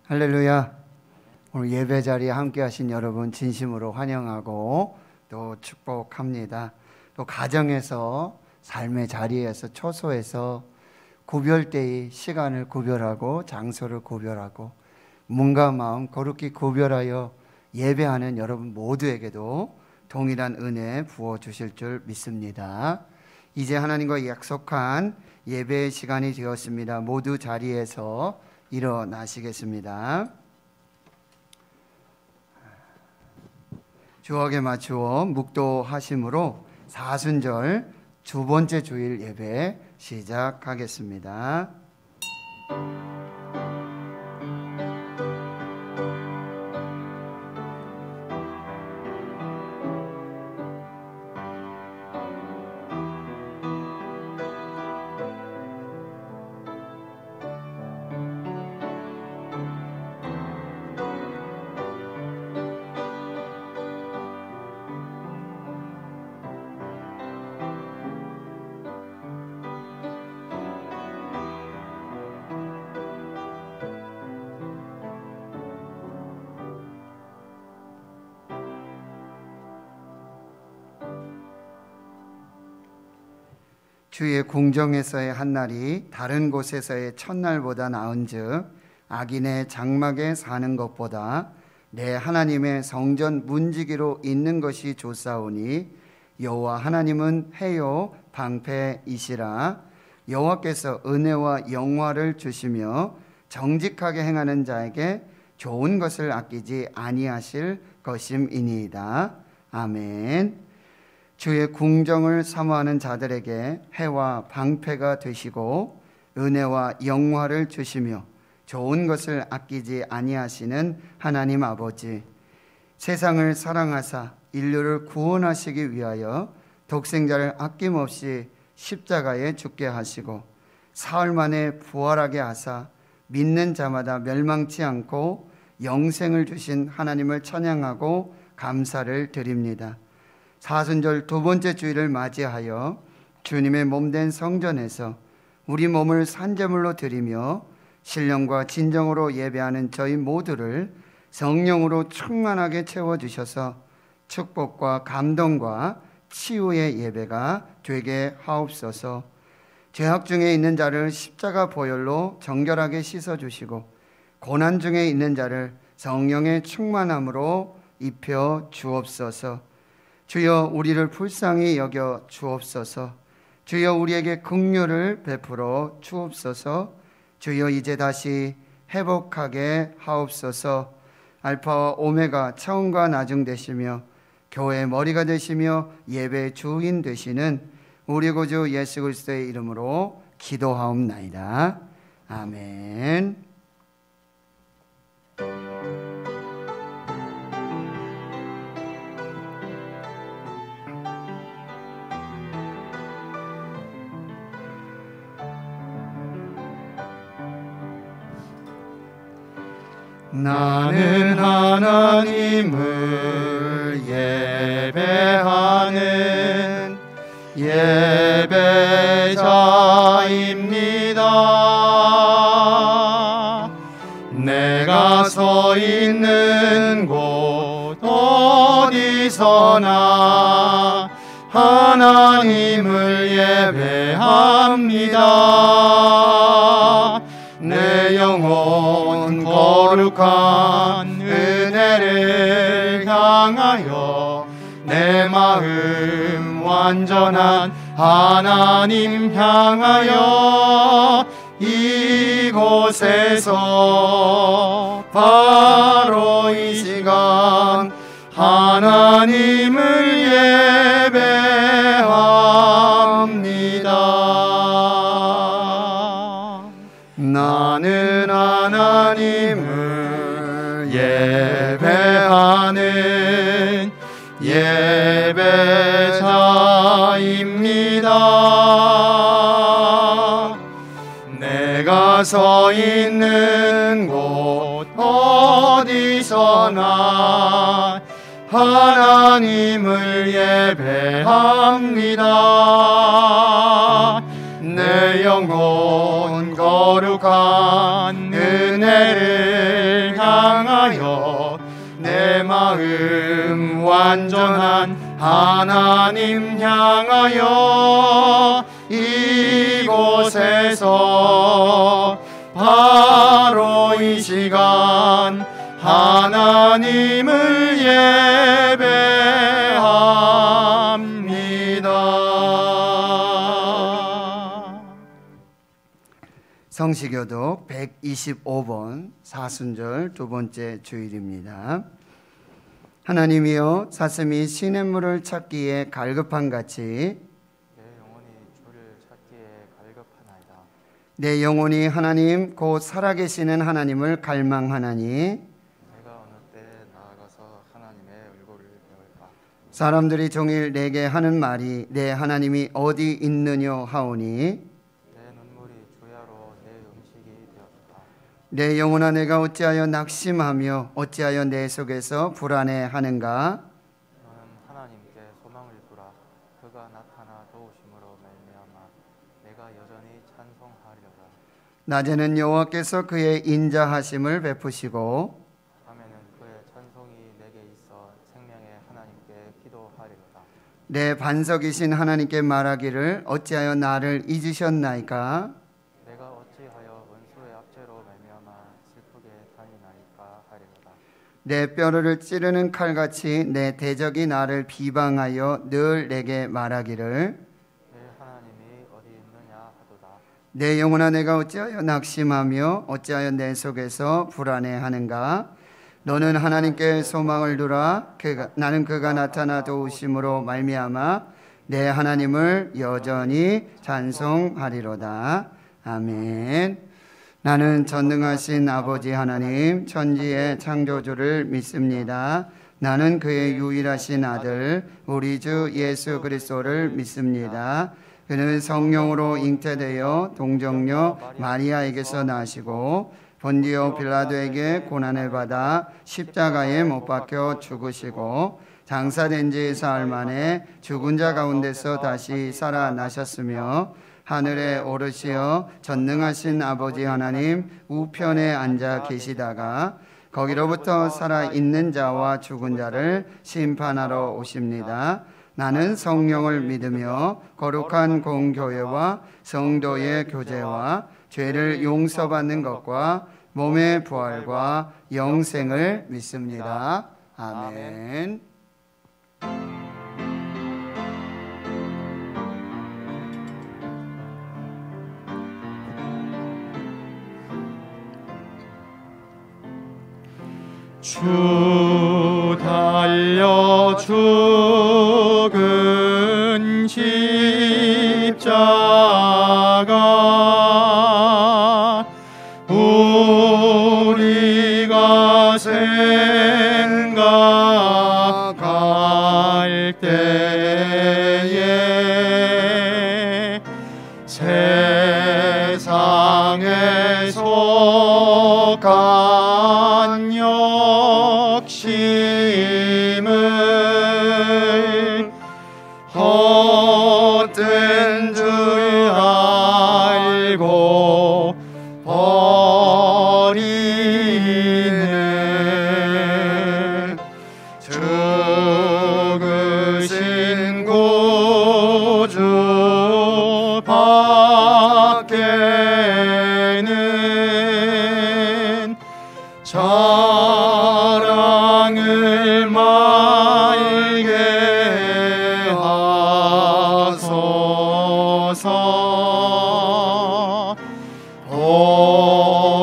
할렐루야. 오늘 예배 자리에 함께 하신 여러분 진심으로 환영하고 또 축복합니다. 또 가정에서 삶의 자리에서 초소에서 구별되이 시간을 구별하고 장소를 구별하고 몸과 마음 거룩히 구별하여 예배하는 여러분 모두에게도 동일한 은혜 부어주실 줄 믿습니다. 이제 하나님과 약속한 예배의 시간이 되었습니다. 모두 자리에서 일어나시겠습니다. 주옥에 맞추어 묵도하심으로 사순절 두 번째 주일 예배 시작하겠습니다. 주의 궁정에서의 한날이 다른 곳에서의 첫날보다 나은즉 악인의 장막에 사는 것보다 내 하나님의 성전 문지기로 있는 것이 좋사오니 여호와 하나님은 해요 방패이시라. 여호와께서 은혜와 영화를 주시며 정직하게 행하는 자에게 좋은 것을 아끼지 아니하실 것임이니이다. 아멘. 주의 궁정을 사모하는 자들에게 해와 방패가 되시고 은혜와 영화를 주시며 좋은 것을 아끼지 아니하시는 하나님 아버지, 세상을 사랑하사 인류를 구원하시기 위하여 독생자를 아낌없이 십자가에 죽게 하시고 사흘 만에 부활하게 하사 믿는 자마다 멸망치 않고 영생을 주신 하나님을 찬양하고 감사를 드립니다. 사순절 두 번째 주일을 맞이하여 주님의 몸된 성전에서 우리 몸을 산제물로 드리며 신령과 진정으로 예배하는 저희 모두를 성령으로 충만하게 채워주셔서 축복과 감동과 치유의 예배가 되게 하옵소서. 죄악 중에 있는 자를 십자가 보혈로 정결하게 씻어주시고 고난 중에 있는 자를 성령의 충만함으로 입혀 주옵소서. 주여 우리를 불쌍히 여겨 주옵소서. 주여 우리에게 긍휼을 베풀어 주옵소서. 주여 이제 다시 회복하게 하옵소서. 알파와 오메가 처음과 나중 되시며 교회의 머리가 되시며 예배의 주인 되시는 우리 구주 예수 그리스도의 이름으로 기도하옵나이다. 아멘. 나는 하나님을 예배하는 예배자입니다. 내가 서 있는 곳 어디서나 하나님을 예배합니다. 내 영혼 거룩한 은혜를 향하여 내 마음 완전한 하나님 향하여 이곳에서 바로 이 시간 하나님을 예배합니다. 나는 하나님을 예배하는 예배자입니다. 내가 서 있는 곳 어디서나 하나님을 예배합니다. 내 영혼 거룩한 은혜를 마음 완전한 하나님 향하여 이곳에서 바로 이 시간 하나님을 예배합니다. 성시교독 125번 사순절 두 번째 주일입니다. 하나님이여, 사슴이 시냇물을 찾기에 갈급한 같이 내 영혼이 주를 찾기에 갈급하나이다. 내 영혼이 하나님 곧 살아계시는 하나님을 갈망하나니 내가 어느 때 나아가서 하나님의 얼굴을 배울까? 사람들이 종일 내게 하는 말이 내 하나님이 어디 있느냐 하오니 내 눈물이 주야로 내 음식이 되었다. 내 영혼아, 내가 어찌하여 낙심하며 어찌하여 내 속에서 불안해하는가? 너는 하나님께 소망을 두라. 그가 나타나 도우심으로 말미암아 내가 여전히 찬송하리로다. 낮에는 여호와께서 그의 인자하심을 베푸시고 밤에는 그의 찬송이 내게 있어 생명의 하나님께 기도하리로다. 내 반석이신 하나님께 말하기를 어찌하여 나를 잊으셨나이까? 내가 어찌하여 원수의 압제로 말미암아 슬프게 다니나이까 하리로다. 내 뼈를 찌르는 칼같이 내 대적이 나를 비방하여 늘 내게 말하기를 내 하나님이 어디 있느냐 하도다. 내 영혼아, 내가 어찌하여 낙심하며 어찌하여 내 속에서 불안해하는가? 너는 하나님께 소망을 두라. 나는 그가 나타나 도우심으로 말미암아 내 하나님을 여전히 찬송하리로다. 아멘. 나는 전능하신 아버지 하나님, 천지의 창조주를 믿습니다. 나는 그의 유일하신 아들 우리 주 예수 그리스도를 믿습니다. 그는 성령으로 잉태되어 동정녀 마리아에게서 나시고 본디오 빌라도에게 고난을 받아 십자가에 못 박혀 죽으시고 장사된 지 사흘 만에 죽은 자 가운데서 다시 살아나셨으며 하늘에 오르시어 전능하신 아버지 하나님 우편에 앉아 계시다가 거기로부터 살아있는 자와 죽은 자를 심판하러 오십니다. 나는 성령을 믿으며 거룩한 공교회와 성도의 교제와 죄를 용서받는 것과 몸의 부활과 영생을 믿습니다. 아멘. 주 달려 죽은 십자가 우리가 생각할 때에 세상에 속한 욕심을 헛된 줄 알고 버리네. 죽으신 구주 밖에는 자랑을 말게 하소서.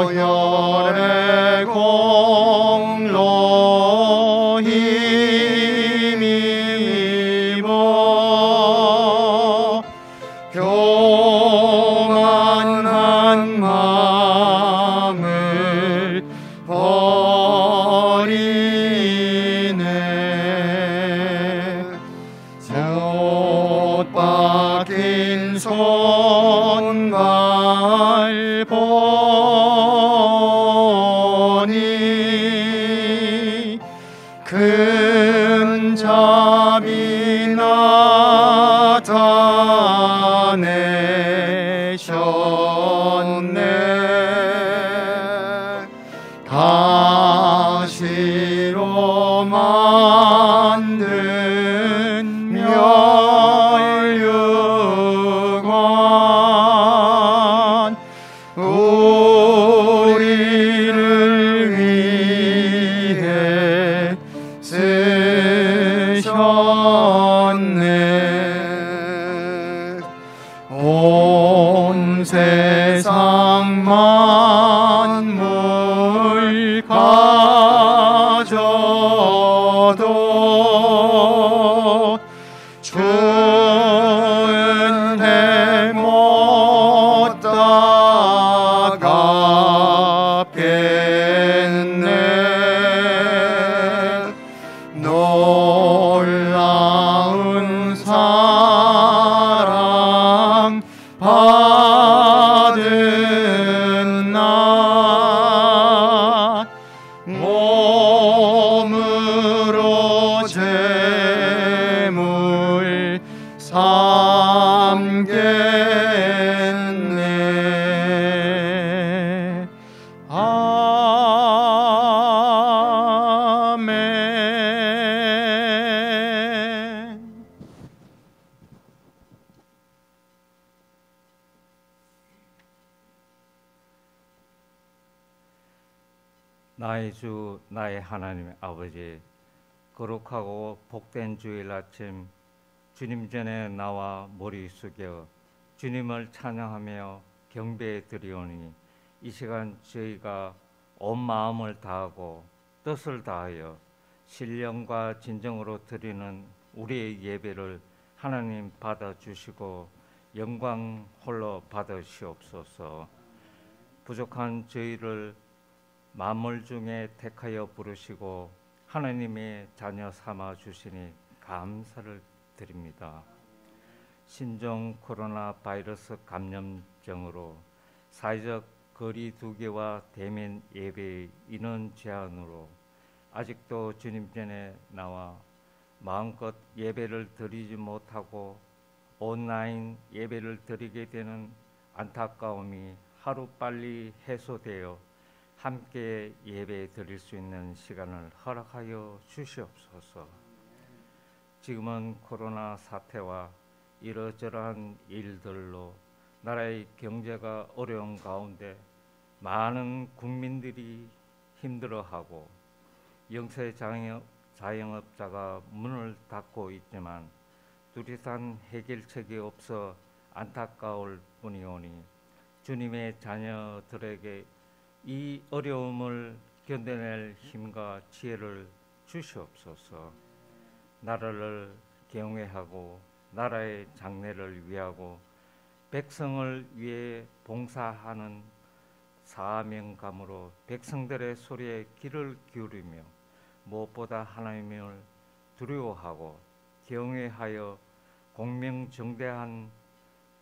보혈의 공로 힘입어 교만한 마음을 버리네. 못 박힌 손발 보니 큰 자비 나타내셨네. 가시로 만든 멸류관 우리를 위해 쓰셨네. 온 세상 만물 가져도 주은 해 못 갚겠네. 놀라운 사랑 받은 나 몸으로 제물 삼겠네. 아멘. 나의 주 나의 하나님 아버지, 거룩하고 복된 주일 아침 주님 전에 나와 머리 숙여 주님을 찬양하며 경배해 드리오니, 이 시간 저희가 온 마음을 다하고 뜻을 다하여 신령과 진정으로 드리는 우리의 예배를 하나님 받아주시고 영광 홀로 받으시옵소서. 부족한 저희를 만물 중에 택하여 부르시고 하나님의 자녀 삼아 주시니 감사를 드립니다. 신종 코로나 바이러스 감염증으로 사회적 거리 두기와 대면 예배의 인원 제한으로 아직도 주님 전에 나와 마음껏 예배를 드리지 못하고 온라인 예배를 드리게 되는 안타까움이 하루빨리 해소되어 함께 예배 드릴 수 있는 시간을 허락하여 주시옵소서. 지금은 코로나 사태와 이러저러한 일들로 나라의 경제가 어려운 가운데 많은 국민들이 힘들어하고 영세 자영업자가 문을 닫고 있지만 뚜렷한 해결책이 없어 안타까울 뿐이오니, 주님의 자녀들에게 이 어려움을 견뎌낼 힘과 지혜를 주시옵소서. 나라를 경외하고 나라의 장래를 위하고 백성을 위해 봉사하는 사명감으로 백성들의 소리에 귀를 기울이며 무엇보다 하나님을 두려워하고 경외하여 공명정대한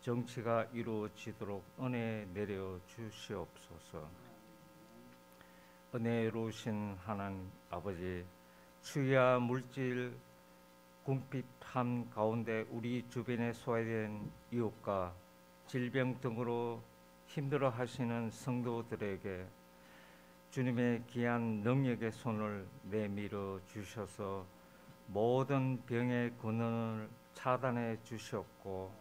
정치가 이루어지도록 은혜 내려 주시옵소서. 은혜로우신 하나님 아버지, 추위와 물질 궁핍함 가운데 우리 주변에 소외된 이웃과 질병 등으로 힘들어하시는 성도들에게 주님의 귀한 능력의 손을 내밀어 주셔서 모든 병의 근원을 차단해 주셨고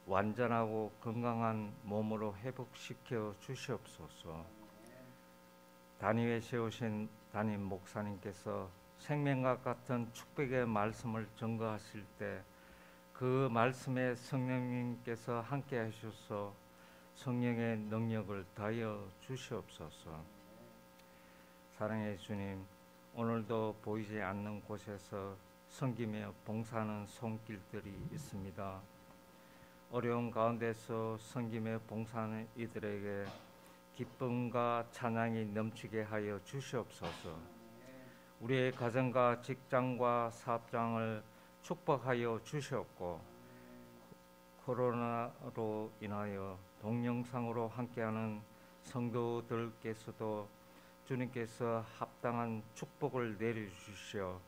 완전하고 건강한 몸으로 회복시켜 주시옵소서. 단위에 세우신 담임 목사님께서 생명과 같은 축복의 말씀을 전거하실 때 그 말씀에 성령님께서 함께 하셔서 성령의 능력을 더하여 주시옵소서. 사랑의 주님, 오늘도 보이지 않는 곳에서 섬기며 봉사하는 손길들이 있습니다. 어려운 가운데서 섬기며 봉사하는 이들에게 기쁨과 찬양이 넘치게 하여 주시옵소서. 우리의 가정과 직장과 사업장을 축복하여 주시옵고, 코로나로 인하여 동영상으로 함께하는 성도들께서도 주님께서 합당한 축복을 내려주시어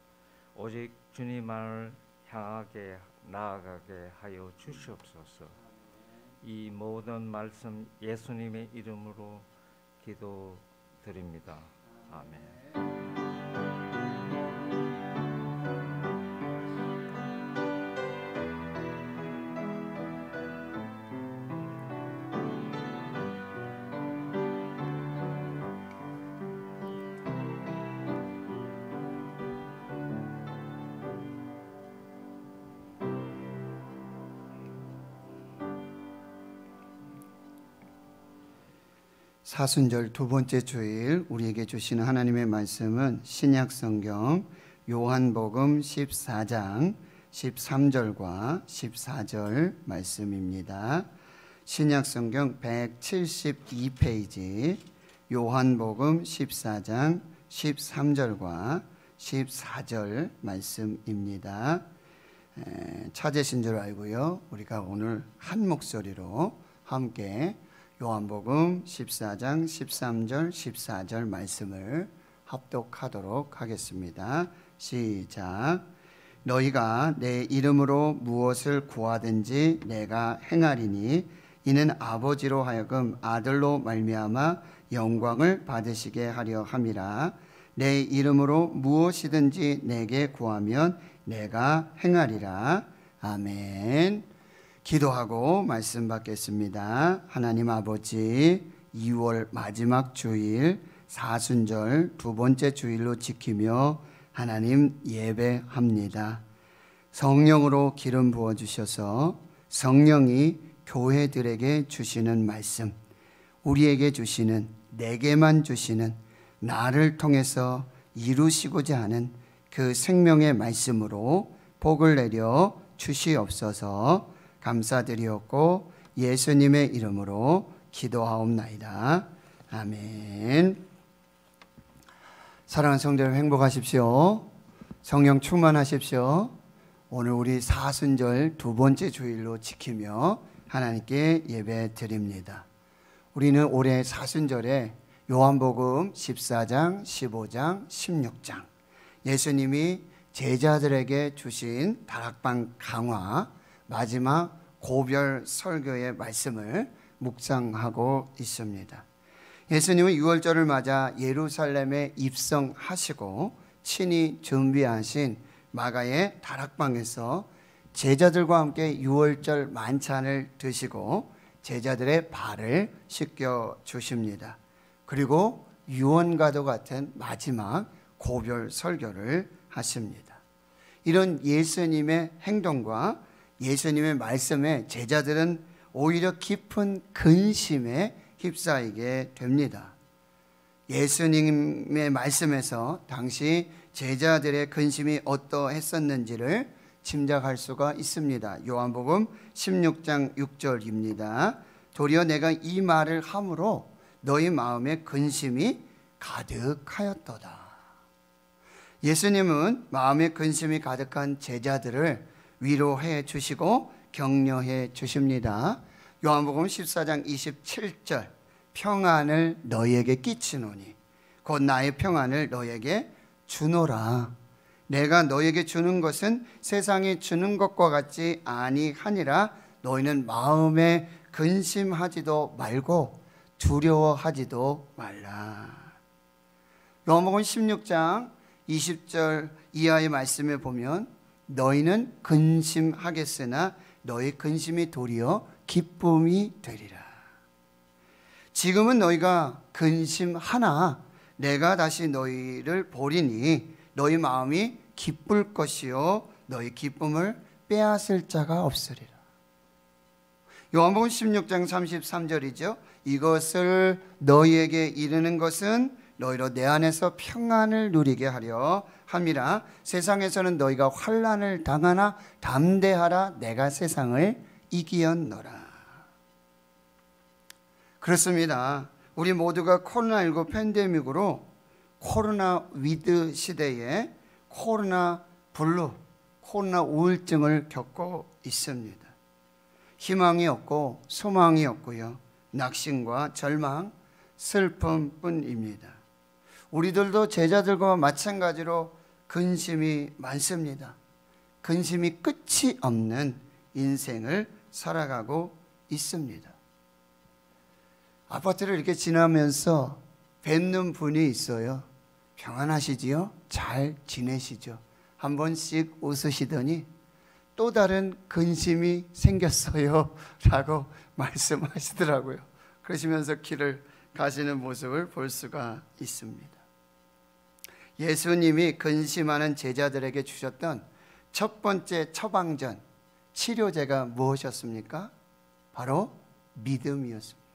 오직 주님만을 향하게 나아가게 하여 주시옵소서. 이 모든 말씀 예수님의 이름으로 기도드립니다. 아멘. 사순절 두 번째 주일 우리에게 주시는 하나님의 말씀은 신약성경 요한복음 14장 13절과 14절 말씀입니다. 신약성경 172페이지 요한복음 14장 13절과 14절 말씀입니다. 찾으신 줄 알고요. 우리가 오늘 한 목소리로 함께 요한복음 14장 13절 14절 말씀을 합독하도록 하겠습니다. 시작. 너희가 내 이름으로 무엇을 구하든지 내가 행하리니 이는 아버지로 하여금 아들로 말미암아 영광을 받으시게 하려 함이라. 내 이름으로 무엇이든지 내게 구하면 내가 행하리라. 아멘. 기도하고 말씀 받겠습니다. 하나님 아버지, 2월 마지막 주일 사순절 두 번째 주일로 지키며 하나님 예배합니다. 성령으로 기름 부어주셔서 성령이 교회들에게 주시는 말씀, 우리에게 주시는, 내게만 주시는, 나를 통해서 이루시고자 하는 그 생명의 말씀으로 복을 내려 주시옵소서. 감사드리었고 예수님의 이름으로 기도하옵나이다. 아멘. 사랑하는 성도들 행복하십시오. 성령 충만하십시오. 오늘 우리 사순절 두 번째 주일로 지키며 하나님께 예배 드립니다. 우리는 올해 사순절에 요한복음 14장, 15장, 16장 예수님이 제자들에게 주신 다락방 강화 마지막 고별 설교의 말씀을 묵상하고 있습니다. 예수님은 6월절을 맞아 예루살렘에 입성하시고 친히 준비하신 마가의 다락방에서 제자들과 함께 6월절 만찬을 드시고 제자들의 발을 씻겨 주십니다. 그리고 유언과도 같은 마지막 고별 설교를 하십니다. 이런 예수님의 행동과 예수님의 말씀에 제자들은 오히려 깊은 근심에 휩싸이게 됩니다. 예수님의 말씀에서 당시 제자들의 근심이 어떠했었는지를 짐작할 수가 있습니다. 요한복음 16장 6절입니다. 도리어 내가 이 말을 함으로 너희 마음에 근심이 가득하였도다. 예수님은 마음에 근심이 가득한 제자들을 위로해 주시고 격려해 주십니다. 요한복음 14장 27절 평안을 너희에게 끼치노니 곧 나의 평안을 너희에게 주노라. 내가 너희에게 주는 것은 세상이 주는 것과 같지 아니하니라. 너희는 마음에 근심하지도 말고 두려워하지도 말라. 요한복음 16장 20절 이하의 말씀에 보면 너희는 근심하겠으나 너희 근심이 도리어 기쁨이 되리라. 지금은 너희가 근심하나 내가 다시 너희를 보리니 너희 마음이 기쁠 것이요 너희 기쁨을 빼앗을 자가 없으리라. 요한복음 16장 33절이죠. 이것을 너희에게 이르는 것은 너희로 내 안에서 평안을 누리게 하려 함이라. 세상에서는 너희가 환난을 당하나 담대하라. 내가 세상을 이기었노라. 그렇습니다. 우리 모두가 코로나19 팬데믹으로 코로나 위드 시대에 코로나 블루, 코로나 우울증을 겪고 있습니다. 희망이 없고 소망이 없고요. 낙심과 절망, 슬픔뿐입니다. 우리들도 제자들과 마찬가지로 근심이 많습니다. 근심이 끝이 없는 인생을 살아가고 있습니다. 아파트를 이렇게 지나면서 뵙는 분이 있어요. 평안하시지요? 잘 지내시죠? 한 번씩 웃으시더니 또 다른 근심이 생겼어요 라고 말씀하시더라고요. 그러시면서 길을 가시는 모습을 볼 수가 있습니다. 예수님이 근심하는 제자들에게 주셨던 첫 번째 처방전, 치료제가 무엇이었습니까? 바로 믿음이었습니다.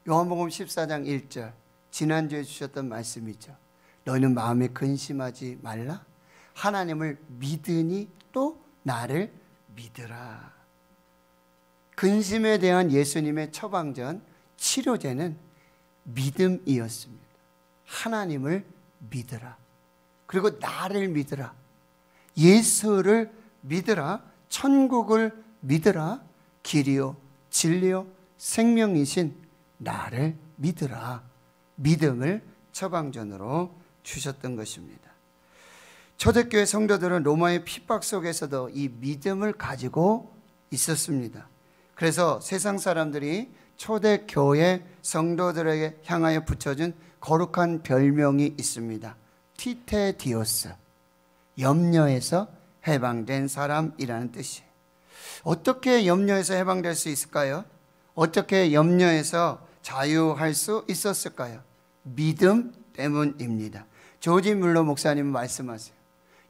요한복음 14장 1절 지난주에 주셨던 말씀이죠. 너희는 마음에 근심하지 말라. 하나님을 믿으니 또 나를 믿으라. 근심에 대한 예수님의 처방전 치료제는 믿음이었습니다. 하나님을 믿으라. 그리고 나를 믿으라. 예수를 믿으라. 천국을 믿으라. 길이요 진리요 생명이신 나를 믿으라. 믿음을 처방전으로 주셨던 것입니다. 초대교회 성도들은 로마의 핍박 속에서도 이 믿음을 가지고 있었습니다. 그래서 세상 사람들이 초대교회 성도들에게 향하여 붙여준 거룩한 별명이 있습니다. 티테디오스, 염려에서 해방된 사람이라는 뜻이에요. 어떻게 염려에서 해방될 수 있을까요? 어떻게 염려에서 자유할 수 있었을까요? 믿음 때문입니다. 조지 뮬러 목사님은 말씀하세요.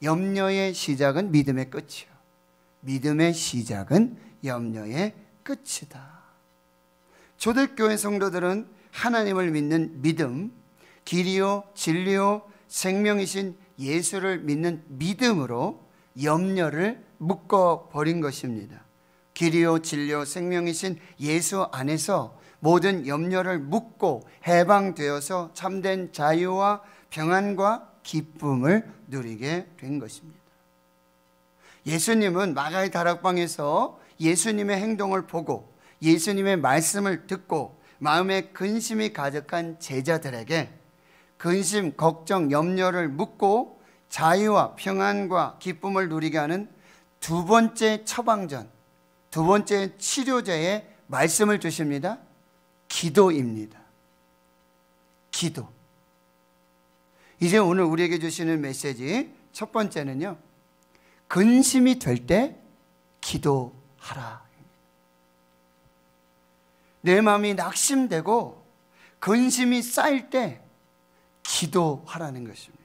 염려의 시작은 믿음의 끝이요. 믿음의 시작은 염려의 끝이다. 초대교회 성도들은 하나님을 믿는 믿음, 길이요 진리요 생명이신 예수를 믿는 믿음으로 염려를 묶어버린 것입니다. 길이요 진리요 생명이신 예수 안에서 모든 염려를 묶고 해방되어서 참된 자유와 평안과 기쁨을 누리게 된 것입니다. 예수님은 마가의 다락방에서 예수님의 행동을 보고 예수님의 말씀을 듣고 마음에 근심이 가득한 제자들에게 근심, 걱정, 염려를 묻고 자유와 평안과 기쁨을 누리게 하는 두 번째 처방전, 두 번째 치료제의 말씀을 주십니다. 기도입니다. 기도. 이제 오늘 우리에게 주시는 메시지 첫 번째는요, 근심이 될 때 기도하라. 내 마음이 낙심되고 근심이 쌓일 때 기도하라는 것입니다.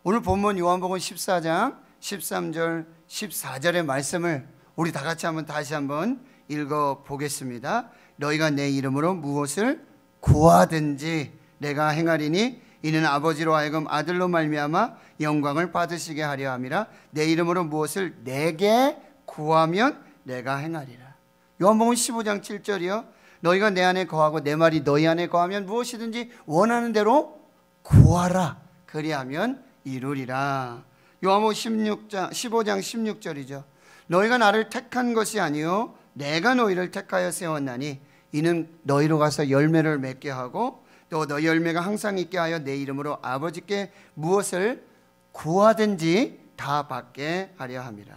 오늘 본문 요한복음 14장 13절 14절의 말씀을 우리 다 같이 다시 한번 읽어보겠습니다. 너희가 내 이름으로 무엇을 구하든지 내가 행하리니 이는 아버지로 하여금 아들로 말미암아 영광을 받으시게 하려 함이라. 내 이름으로 무엇을 내게 구하면 내가 행하리라. 요한복음 15장 7절이요. 너희가 내 안에 거하고 내 말이 너희 안에 거하면 무엇이든지 원하는 대로 구하라. 그리하면 이루리라. 요한복음 15장 16절이죠. 너희가 나를 택한 것이 아니요 내가 너희를 택하여 세웠나니 이는 너희로 가서 열매를 맺게 하고 또 너희 열매가 항상 있게 하여 내 이름으로 아버지께 무엇을 구하든지 다 받게 하려 함이라.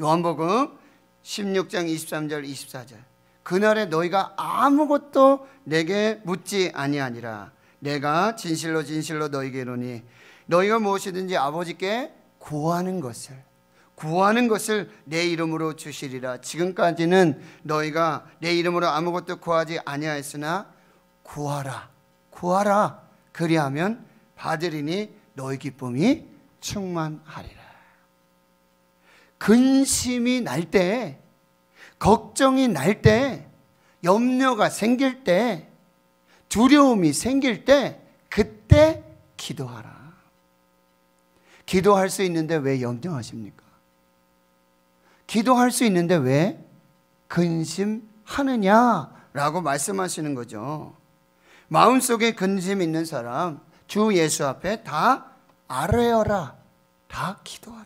요한복음 16장 23절 24절. 그날에 너희가 아무것도 내게 묻지 아니하니라. 내가 진실로 진실로 너희에게 이르노니 너희가 무엇이든지 아버지께 구하는 것을 내 이름으로 주시리라. 지금까지는 너희가 내 이름으로 아무것도 구하지 아니하였으나 구하라. 그리하면 받으리니 너희 기쁨이 충만하리라. 근심이 날 때, 걱정이 날 때, 염려가 생길 때, 두려움이 생길 때, 그때 기도하라. 기도할 수 있는데 왜 염려하십니까? 기도할 수 있는데 왜 근심하느냐라고 말씀하시는 거죠. 마음속에 근심 있는 사람 주 예수 앞에 다 아뢰어라. 다 기도하라.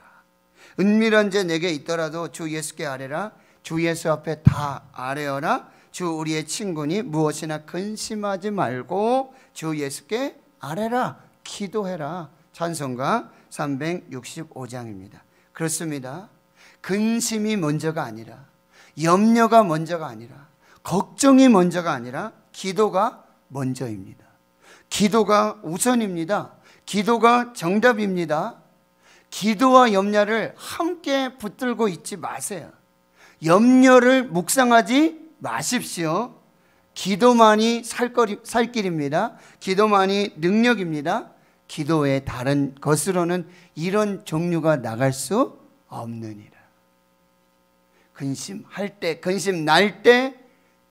은밀한 죄 내게 있더라도 주 예수께 아뢰라. 주 예수 앞에 다 아뢰어라. 주 우리의 친구니 무엇이나 근심하지 말고 주 예수께 아뢰라. 기도해라. 찬송가 365장입니다. 그렇습니다. 근심이 먼저가 아니라, 염려가 먼저가 아니라, 걱정이 먼저가 아니라 기도가 먼저입니다. 기도가 우선입니다. 기도가 정답입니다. 기도와 염려를 함께 붙들고 있지 마세요. 염려를 묵상하지 마십시오. 기도만이 살 길입니다. 기도만이 능력입니다. 기도의 다른 것으로는 이런 종류가 나갈 수 없느니라. 근심할 때, 근심 날 때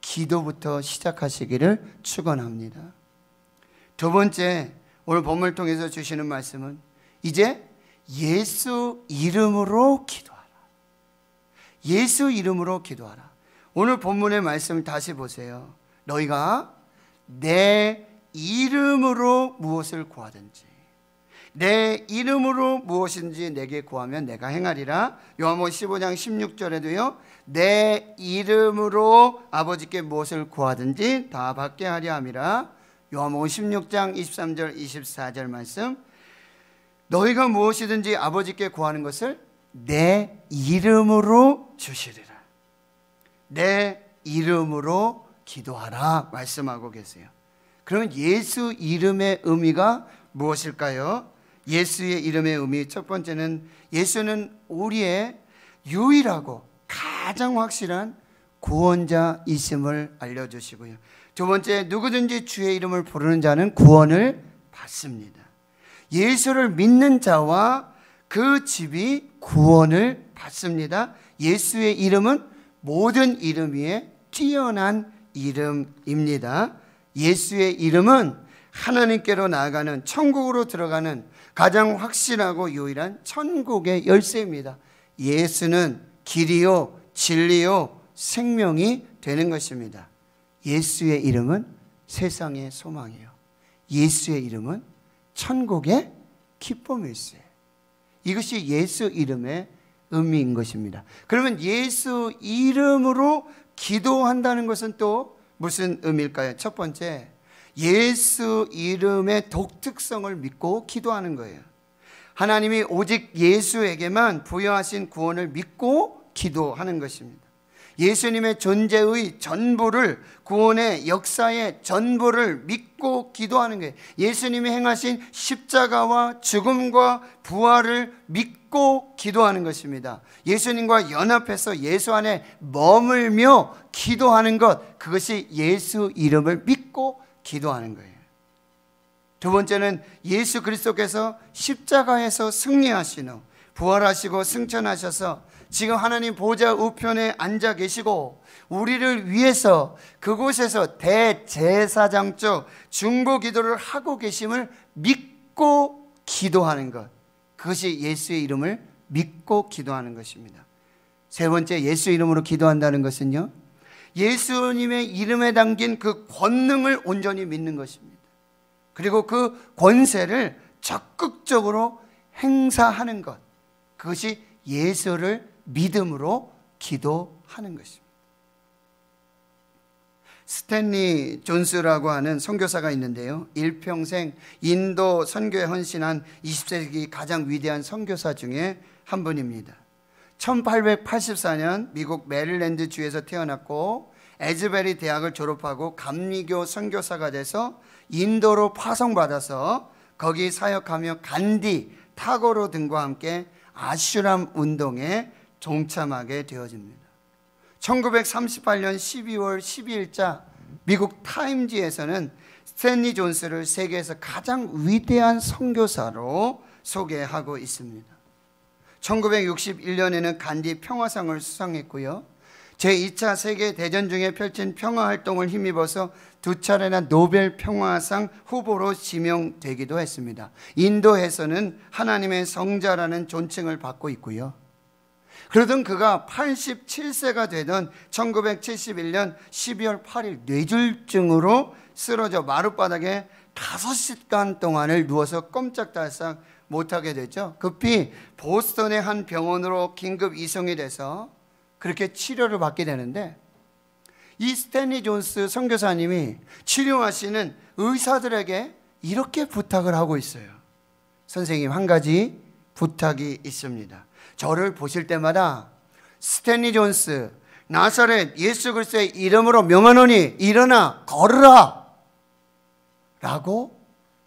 기도부터 시작하시기를 축원합니다. 두 번째, 오늘 본문을 통해서 주시는 말씀은 이제 예수 이름으로 기도하라. 예수 이름으로 기도하라. 오늘 본문의 말씀을 다시 보세요. 너희가 내 이름으로 무엇을 구하든지, 내 이름으로 무엇인지 내게 구하면 내가 행하리라. 요한복음 15장 16절에도요, 내 이름으로 아버지께 무엇을 구하든지 다 받게 하려 함이라. 요한복음 16장 23절 24절 말씀, 너희가 무엇이든지 아버지께 구하는 것을 내 이름으로 주시리라. 내 이름으로 기도하라 말씀하고 계세요. 그러면 예수 이름의 의미가 무엇일까요? 예수의 이름의 의미, 첫 번째는 예수는 우리의 유일하고 가장 확실한 구원자이심을 알려주시고요. 두 번째, 누구든지 주의 이름을 부르는 자는 구원을 받습니다. 예수를 믿는 자와 그 집이 구원을 받습니다. 예수의 이름은 모든 이름 위에 뛰어난 이름입니다. 예수의 이름은 하나님께로 나아가는, 천국으로 들어가는 가장 확실하고 유일한 천국의 열쇠입니다. 예수는 길이요 진리요 생명이 되는 것입니다. 예수의 이름은 세상의 소망이요, 예수의 이름은 천국의 기쁨일세. 이것이 예수 이름의 의미인 것입니다. 그러면 예수 이름으로 기도한다는 것은 또 무슨 의미일까요? 첫 번째, 예수 이름의 독특성을 믿고 기도하는 거예요. 하나님이 오직 예수에게만 부여하신 구원을 믿고 기도하는 것입니다. 예수님의 존재의 전부를, 구원의 역사의 전부를 믿고 기도하는 거예요. 예수님이 행하신 십자가와 죽음과 부활을 믿고 기도하는 것입니다. 예수님과 연합해서 예수 안에 머물며 기도하는 것, 그것이 예수 이름을 믿고 기도하는 거예요. 두 번째는 예수 그리스도께서 십자가에서 승리하신 후 부활하시고 승천하셔서 지금 하나님 보좌 우편에 앉아 계시고 우리를 위해서 그곳에서 대제사장적 중보 기도를 하고 계심을 믿고 기도하는 것, 그것이 예수의 이름을 믿고 기도하는 것입니다. 세 번째, 예수 이름으로 기도한다는 것은요, 예수님의 이름에 담긴 그 권능을 온전히 믿는 것입니다. 그리고 그 권세를 적극적으로 행사하는 것, 그것이 예수를 믿음으로 기도하는 것입니다. 스탠리 존스라고 하는 선교사가 있는데요, 일평생 인도 선교에 헌신한 20세기 가장 위대한 선교사 중에 한 분입니다. 1884년 미국 메릴랜드 주에서 태어났고 에즈베리 대학을 졸업하고 감리교 선교사가 돼서 인도로 파송받아서 거기 사역하며 간디, 타고르 등과 함께 아슈람 운동에 동참하게 되어집니다. 1938년 12월 12일자 미국 타임지에서는 스탠리 존스를 세계에서 가장 위대한 선교사로 소개하고 있습니다. 1961년에는 간디 평화상을 수상했고요, 제2차 세계대전 중에 펼친 평화활동을 힘입어서 두 차례나 노벨 평화상 후보로 지명되기도 했습니다. 인도에서는 하나님의 성자라는 존칭을 받고 있고요. 그러던 그가 87세가 되던 1971년 12월 8일 뇌졸중으로 쓰러져 마룻바닥에 5시간 동안을 누워서 꼼짝달싹 못하게 됐죠. 급히 보스턴의 한 병원으로 긴급 이송이 돼서 그렇게 치료를 받게 되는데, 이 스탠리 존스 선교사님이 치료하시는 의사들에게 이렇게 부탁을 하고 있어요. 선생님, 한 가지 부탁이 있습니다. 저를 보실 때마다 스탠리 존스, 나사렛 예수 그리스도의 이름으로 명하노니 일어나 걸으라 라고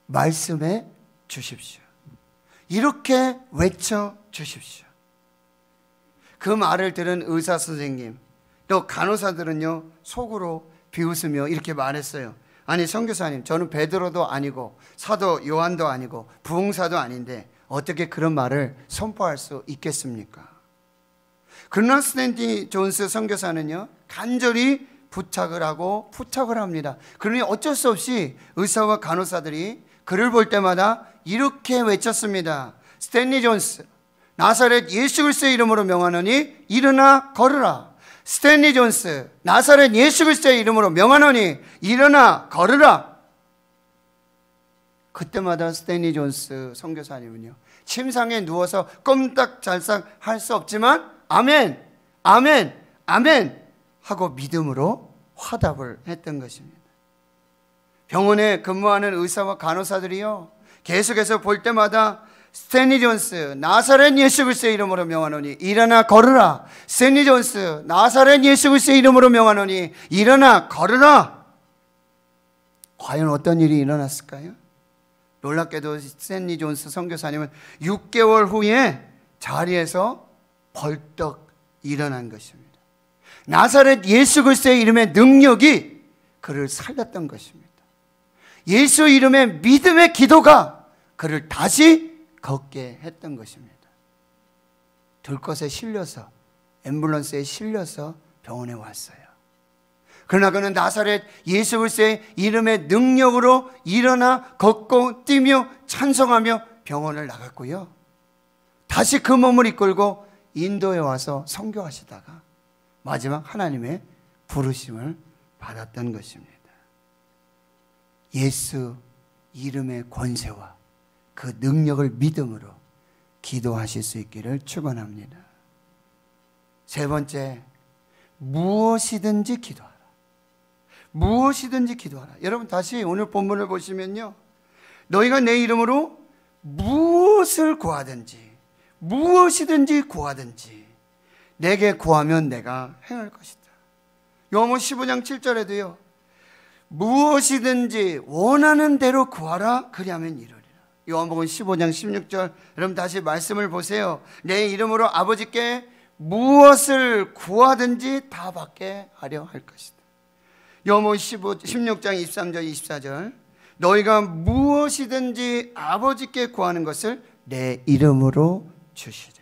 말씀해 주십시오. 이렇게 외쳐 주십시오. 그 말을 들은 의사 선생님, 또 간호사들은요, 속으로 비웃으며 이렇게 말했어요. 아니 선교사님, 저는 베드로도 아니고 사도 요한도 아니고 부흥사도 아닌데 어떻게 그런 말을 선포할 수 있겠습니까? 그러나 스탠리 존스 선교사는요, 간절히 부탁을 하고 부탁을 합니다. 그러니 어쩔 수 없이 의사와 간호사들이 그를 볼 때마다 이렇게 외쳤습니다. 스탠리 존스, 나사렛 예수 그리스도의 이름으로 명하노니 일어나 걸으라. 스탠리 존스, 나사렛 예수 그리스도의 이름으로 명하노니 일어나 걸으라. 그때마다 스탠리 존스 선교사님은요, 침상에 누워서 꼼짝달싹 할 수 없지만 아멘, 아멘, 아멘 하고 믿음으로 화답을 했던 것입니다. 병원에 근무하는 의사와 간호사들이요, 계속해서 볼 때마다 스탠리 존스, 나사렛 예수 그리스도의 이름으로 명하노니 일어나 걸으라. 스탠리 존스, 나사렛 예수 그리스도의 이름으로 명하노니 일어나 걸으라. 과연 어떤 일이 일어났을까요? 놀랍게도 스탠리 존스 선교사님은 6개월 후에 자리에서 벌떡 일어난 것입니다. 나사렛 예수 그리스도의 이름의 능력이 그를 살렸던 것입니다. 예수 이름의 믿음의 기도가 그를 다시 걷게 했던 것입니다. 들것에 실려서, 앰뷸런스에 실려서 병원에 왔어요. 그러나 그는 나사렛 예수 그리스도의 이름의 능력으로 일어나 걷고 뛰며 찬송하며 병원을 나갔고요, 다시 그 몸을 이끌고 인도에 와서 선교하시다가 마지막 하나님의 부르심을 받았던 것입니다. 예수 이름의 권세와 그 능력을 믿음으로 기도하실 수 있기를 축원합니다. 세 번째, 무엇이든지 기도하라. 무엇이든지 기도하라. 여러분 다시 오늘 본문을 보시면요, 너희가 내 이름으로 무엇을 구하든지 무엇이든지 구하든지 내게 구하면 내가 행할 것이다. 요한복음 15장 7절에도요, 무엇이든지 원하는 대로 구하라, 그리하면 이루리라. 요한복음 15장 16절, 여러분 다시 말씀을 보세요. 내 이름으로 아버지께 무엇을 구하든지 다 받게 하려 할 것이다. 요한복음 16장 23절 24절, 너희가 무엇이든지 아버지께 구하는 것을 내 이름으로 주시리라.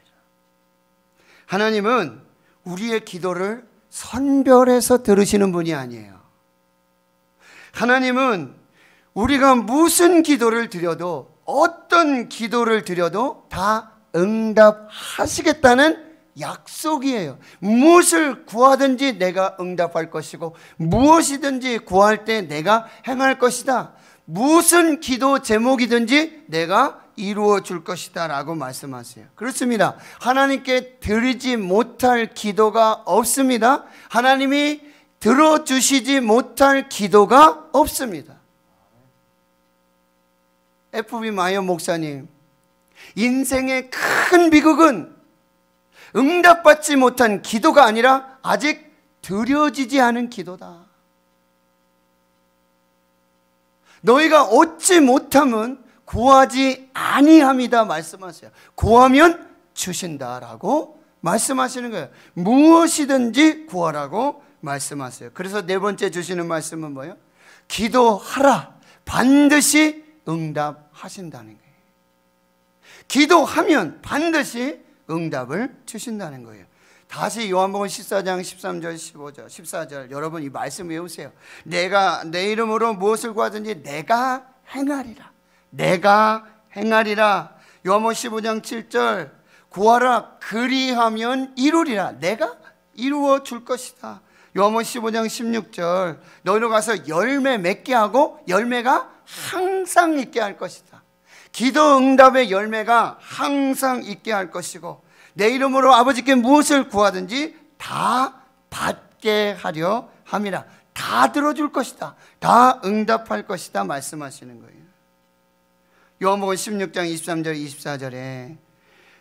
하나님은 우리의 기도를 선별해서 들으시는 분이 아니에요. 하나님은 우리가 무슨 기도를 드려도, 어떤 기도를 드려도 다 응답하시겠다는 약속이에요. 무엇을 구하든지 내가 응답할 것이고 무엇이든지 구할 때 내가 행할 것이다. 무슨 기도 제목이든지 내가 이루어 줄 것이다 라고 말씀하세요. 그렇습니다. 하나님께 드리지 못할 기도가 없습니다. 하나님이 들어주시지 못할 기도가 없습니다. F.B. 마이어 목사님, 인생의 큰 비극은 응답받지 못한 기도가 아니라 아직 드려지지 않은 기도다. 너희가 얻지 못함은 구하지 아니함이다 말씀하세요. 구하면 주신다라고 말씀하시는 거예요. 무엇이든지 구하라고 말씀하세요. 그래서 네 번째 주시는 말씀은 뭐예요? 기도하라. 반드시 응답하신다는 거예요. 기도하면 반드시 응답을 주신다는 거예요. 다시 요한복음 14장 13절 15절 14절, 여러분 이 말씀 외우세요. 내가 내 이름으로 무엇을 구하든지 내가 행하리라. 내가 행하리라. 요한복음 15장 7절, 구하라 그리하면 이루리라. 내가 이루어 줄 것이다. 요한복음 15장 16절, 너희로 가서 열매 맺게 하고 열매가 항상 있게 할 것이다. 기도 응답의 열매가 항상 있게 할 것이고 내 이름으로 아버지께 무엇을 구하든지 다 받게 하려 함이라. 다 들어줄 것이다. 다 응답할 것이다 말씀하시는 거예요. 요한복음 16장 23절 24절에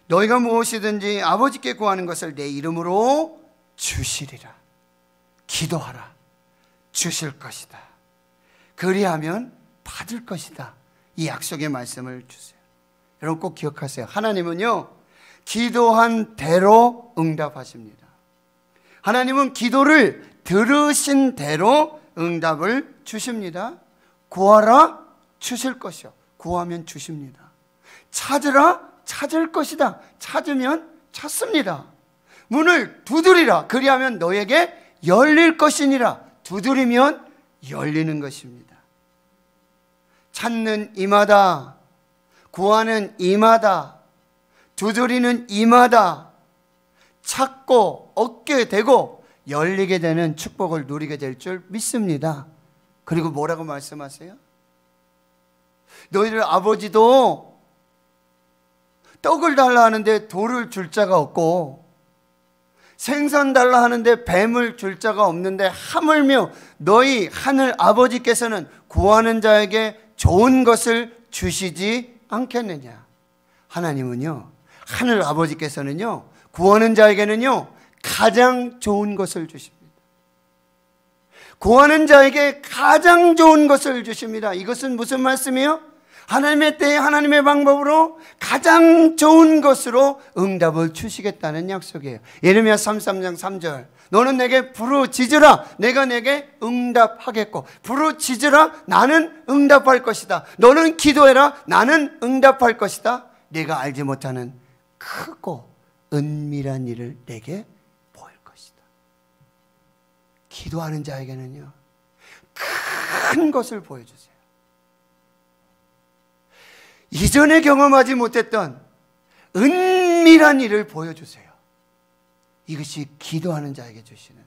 너희가 무엇이든지 아버지께 구하는 것을 내 이름으로 주시리라. 기도하라. 주실 것이다. 그리하면 받을 것이다. 이 약속의 말씀을 주세요. 여러분 꼭 기억하세요. 하나님은요, 기도한 대로 응답하십니다. 하나님은 기도를 들으신 대로 응답을 주십니다. 구하라 주실 것이요. 구하면 주십니다. 찾으라 찾을 것이다. 찾으면 찾습니다. 문을 두드리라 그리하면 너에게 열릴 것이니라. 두드리면 열리는 것입니다. 찾는 이마다, 구하는 이마다, 두드리는 이마다 찾고 얻게 되고 열리게 되는 축복을 누리게 될 줄 믿습니다. 그리고 뭐라고 말씀하세요? 너희들 아버지도 떡을 달라 하는데 돌을 줄 자가 없고 생선 달라 하는데 뱀을 줄 자가 없는데 하물며 너희 하늘 아버지께서는 구하는 자에게 좋은 것을 주시지 않겠느냐. 하나님은요, 하늘 아버지께서는요, 구하는 자에게는요 가장 좋은 것을 주십니다. 구하는 자에게 가장 좋은 것을 주십니다. 이것은 무슨 말씀이에요? 하나님의 때에 하나님의 방법으로 가장 좋은 것으로 응답을 주시겠다는 약속이에요. 예레미야 33장 3절, 너는 내게 부르짖으라 내가 내게 응답하겠고, 부르짖으라 나는 응답할 것이다. 너는 기도해라 나는 응답할 것이다. 내가 알지 못하는 크고 은밀한 일을 내게 보일 것이다. 기도하는 자에게는요 큰 것을 보여주세요. 이전에 경험하지 못했던 은밀한 일을 보여주세요. 이것이 기도하는 자에게 주시는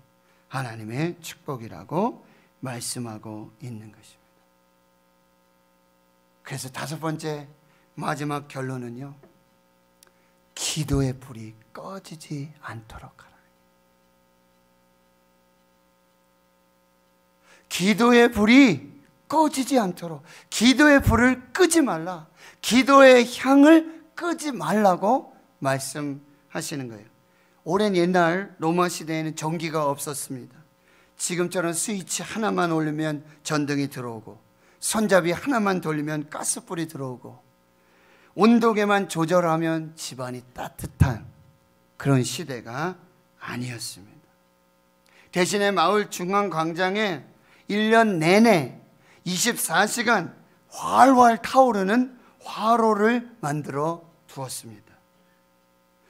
하나님의 축복이라고 말씀하고 있는 것입니다. 그래서 다섯 번째 마지막 결론은요, 기도의 불이 꺼지지 않도록 하라. 기도의 불이 꺼지지 않도록, 기도의 불을 끄지 말라, 기도의 향을 끄지 말라고 말씀하시는 거예요. 오랜 옛날 로마 시대에는 전기가 없었습니다. 지금처럼 스위치 하나만 올리면 전등이 들어오고, 손잡이 하나만 돌리면 가스불이 들어오고, 온도계만 조절하면 집안이 따뜻한 그런 시대가 아니었습니다. 대신에 마을 중앙광장에 1년 내내 24시간 활활 타오르는 화로를 만들어 두었습니다.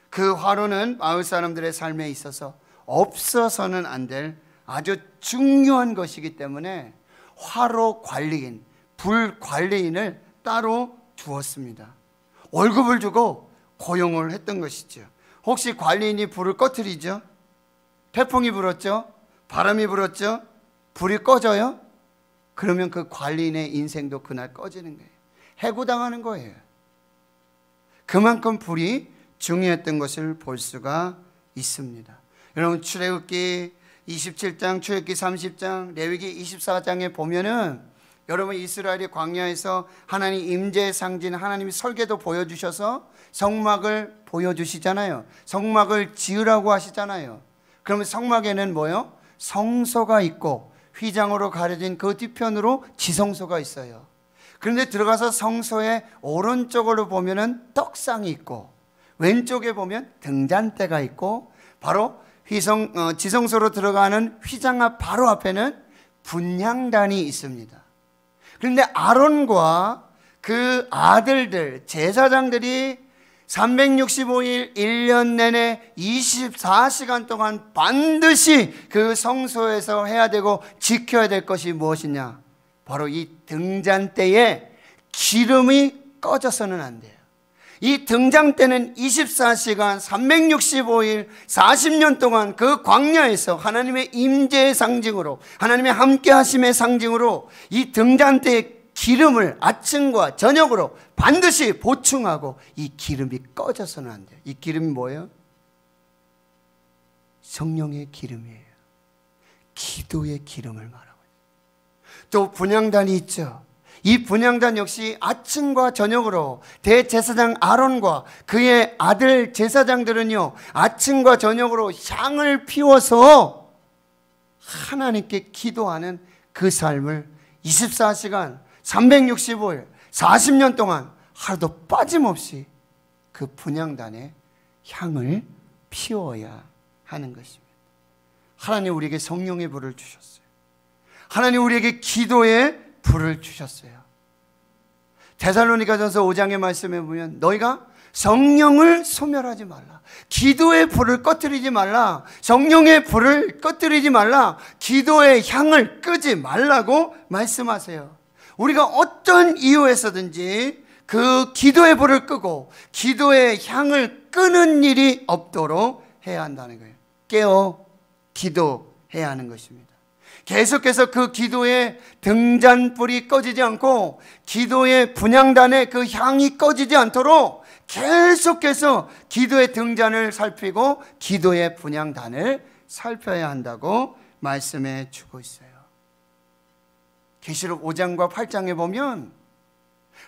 그 화로는 마을 사람들의 삶에 있어서 없어서는 안 될 아주 중요한 것이기 때문에 화로 관리인, 불 관리인을 따로 두었습니다. 월급을 주고 고용을 했던 것이죠. 혹시 관리인이 불을 꺼뜨리죠? 태풍이 불었죠? 바람이 불었죠? 불이 꺼져요? 그러면 그 관리인의 인생도 그날 꺼지는 거예요. 해고당하는 거예요. 그만큼 불이 중요했던 것을 볼 수가 있습니다. 여러분, 출애굽기 27장, 출애굽기 30장, 레위기 24장에 보면은 여러분, 이스라엘이 광야에서 하나님 임재의 상징, 하나님이 설계도 보여주셔서 성막을 보여주시잖아요. 성막을 지으라고 하시잖아요. 그러면 성막에는 뭐요? 성소가 있고 휘장으로 가려진 그 뒤편으로 지성소가 있어요. 그런데 들어가서 성소의 오른쪽으로 보면은 떡상이 있고, 왼쪽에 보면 등잔대가 있고, 바로 지성소로 들어가는 휘장 앞 바로 앞에는 분향단이 있습니다. 그런데 아론과 그 아들들, 제사장들이 365일 1년 내내 24시간 동안 반드시 그 성소에서 해야 되고 지켜야 될 것이 무엇이냐? 바로 이 등잔대에 기름이 꺼져서는 안 돼요. 이 등잔대는 24시간 365일 40년 동안 그 광야에서 하나님의 임재의 상징으로, 하나님의 함께 하심의 상징으로 이 등잔대의 기름을 아침과 저녁으로 반드시 보충하고, 이 기름이 꺼져서는 안 돼요. 이 기름이 뭐예요? 성령의 기름이에요. 기도의 기름을 말하고 있어요. 또 분향단이 있죠. 이 분향단 역시 아침과 저녁으로 대제사장 아론과 그의 아들 제사장들은요, 아침과 저녁으로 향을 피워서 하나님께 기도하는 그 삶을 24시간 365일 40년 동안 하루도 빠짐없이 그 분향단에 향을 피워야 하는 것입니다. 하나님 우리에게 성령의 불을 주셨어요. 하나님 우리에게 기도의 불을 주셨어요. 데살로니가전서 5장의 말씀에 보면 너희가 성령을 소멸하지 말라. 기도의 불을 꺼뜨리지 말라. 성령의 불을 꺼뜨리지 말라. 기도의 향을 끄지 말라고 말씀하세요. 우리가 어떤 이유에서든지 그 기도의 불을 끄고 기도의 향을 끄는 일이 없도록 해야 한다는 거예요. 깨어 기도해야 하는 것입니다. 계속해서 그 기도의 등잔불이 꺼지지 않고 기도의 분향단의 그 향이 꺼지지 않도록 계속해서 기도의 등잔을 살피고 기도의 분향단을 살펴야 한다고 말씀해 주고 있어요. 계시록 5장과 8장에 보면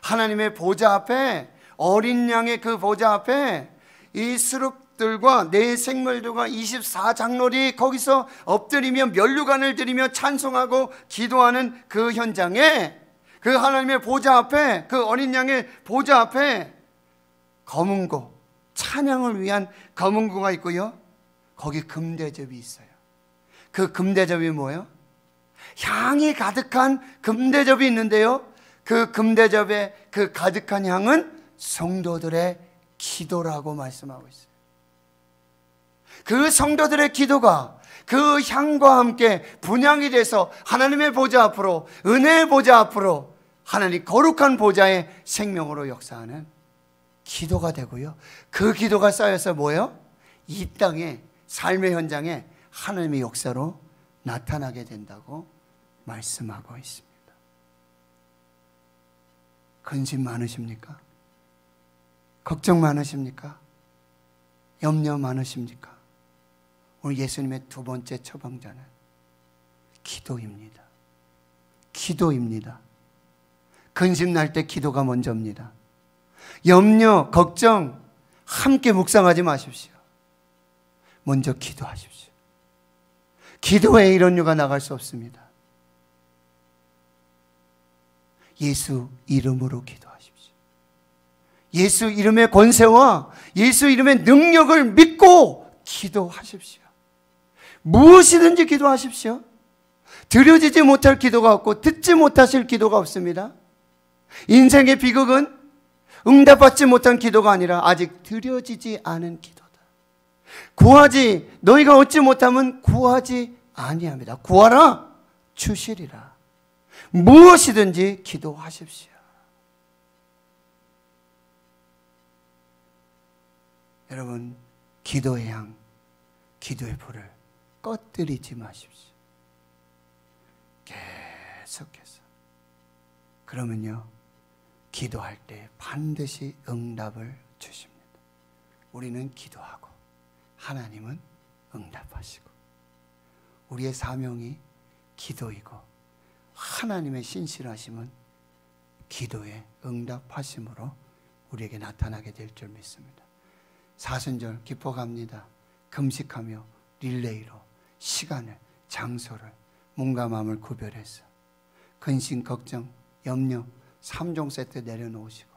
하나님의 보좌 앞에, 어린 양의 그 보좌 앞에 이 스룹들과 네 생물들과 24장로리 거기서 엎드리며 면류관을 드리며 찬송하고 기도하는 그 현장에, 그 하나님의 보좌 앞에, 그 어린 양의 보좌 앞에 검은고, 찬양을 위한 검은고가 있고요, 거기 금대접이 있어요. 그 금대접이 뭐예요? 향이 가득한 금대접이 있는데요, 그 금대접의 그 가득한 향은 성도들의 기도라고 말씀하고 있어요. 그 성도들의 기도가 그 향과 함께 분향이 돼서 하나님의 보좌 앞으로, 은혜의 보좌 앞으로, 하나님 거룩한 보좌의 생명으로 역사하는 기도가 되고요, 그 기도가 쌓여서 뭐예요? 이 땅에, 삶의 현장에 하나님의 역사로 나타나게 된다고 말씀하고 있습니다. 근심 많으십니까? 걱정 많으십니까? 염려 많으십니까? 오늘 예수님의 두 번째 처방전은 기도입니다. 기도입니다. 근심 날 때 기도가 먼저입니다. 염려, 걱정 함께 묵상하지 마십시오. 먼저 기도하십시오. 기도에 이런 유가 나갈 수 없습니다. 예수 이름으로 기도하십시오. 예수 이름의 권세와 예수 이름의 능력을 믿고 기도하십시오. 무엇이든지 기도하십시오. 드려지지 못할 기도가 없고 듣지 못하실 기도가 없습니다. 인생의 비극은 응답받지 못한 기도가 아니라 아직 드려지지 않은 기도다. 너희가 얻지 못하면 구하지 아니합니다. 구하라 주시리라. 무엇이든지 기도하십시오. 여러분, 기도의 향, 기도의 불을 꺼뜨리지 마십시오. 계속해서. 그러면요, 기도할 때 반드시 응답을 주십니다. 우리는 기도하고 하나님은 응답하시고, 우리의 사명이 기도이고 하나님의 신실하심은 기도의 응답하심으로 우리에게 나타나게 될 줄 믿습니다. 사순절 기뻐갑니다. 금식하며 릴레이로 시간을, 장소를, 몸과 마음을 구별해서 근심, 걱정, 염려 3종 세트 내려놓으시고,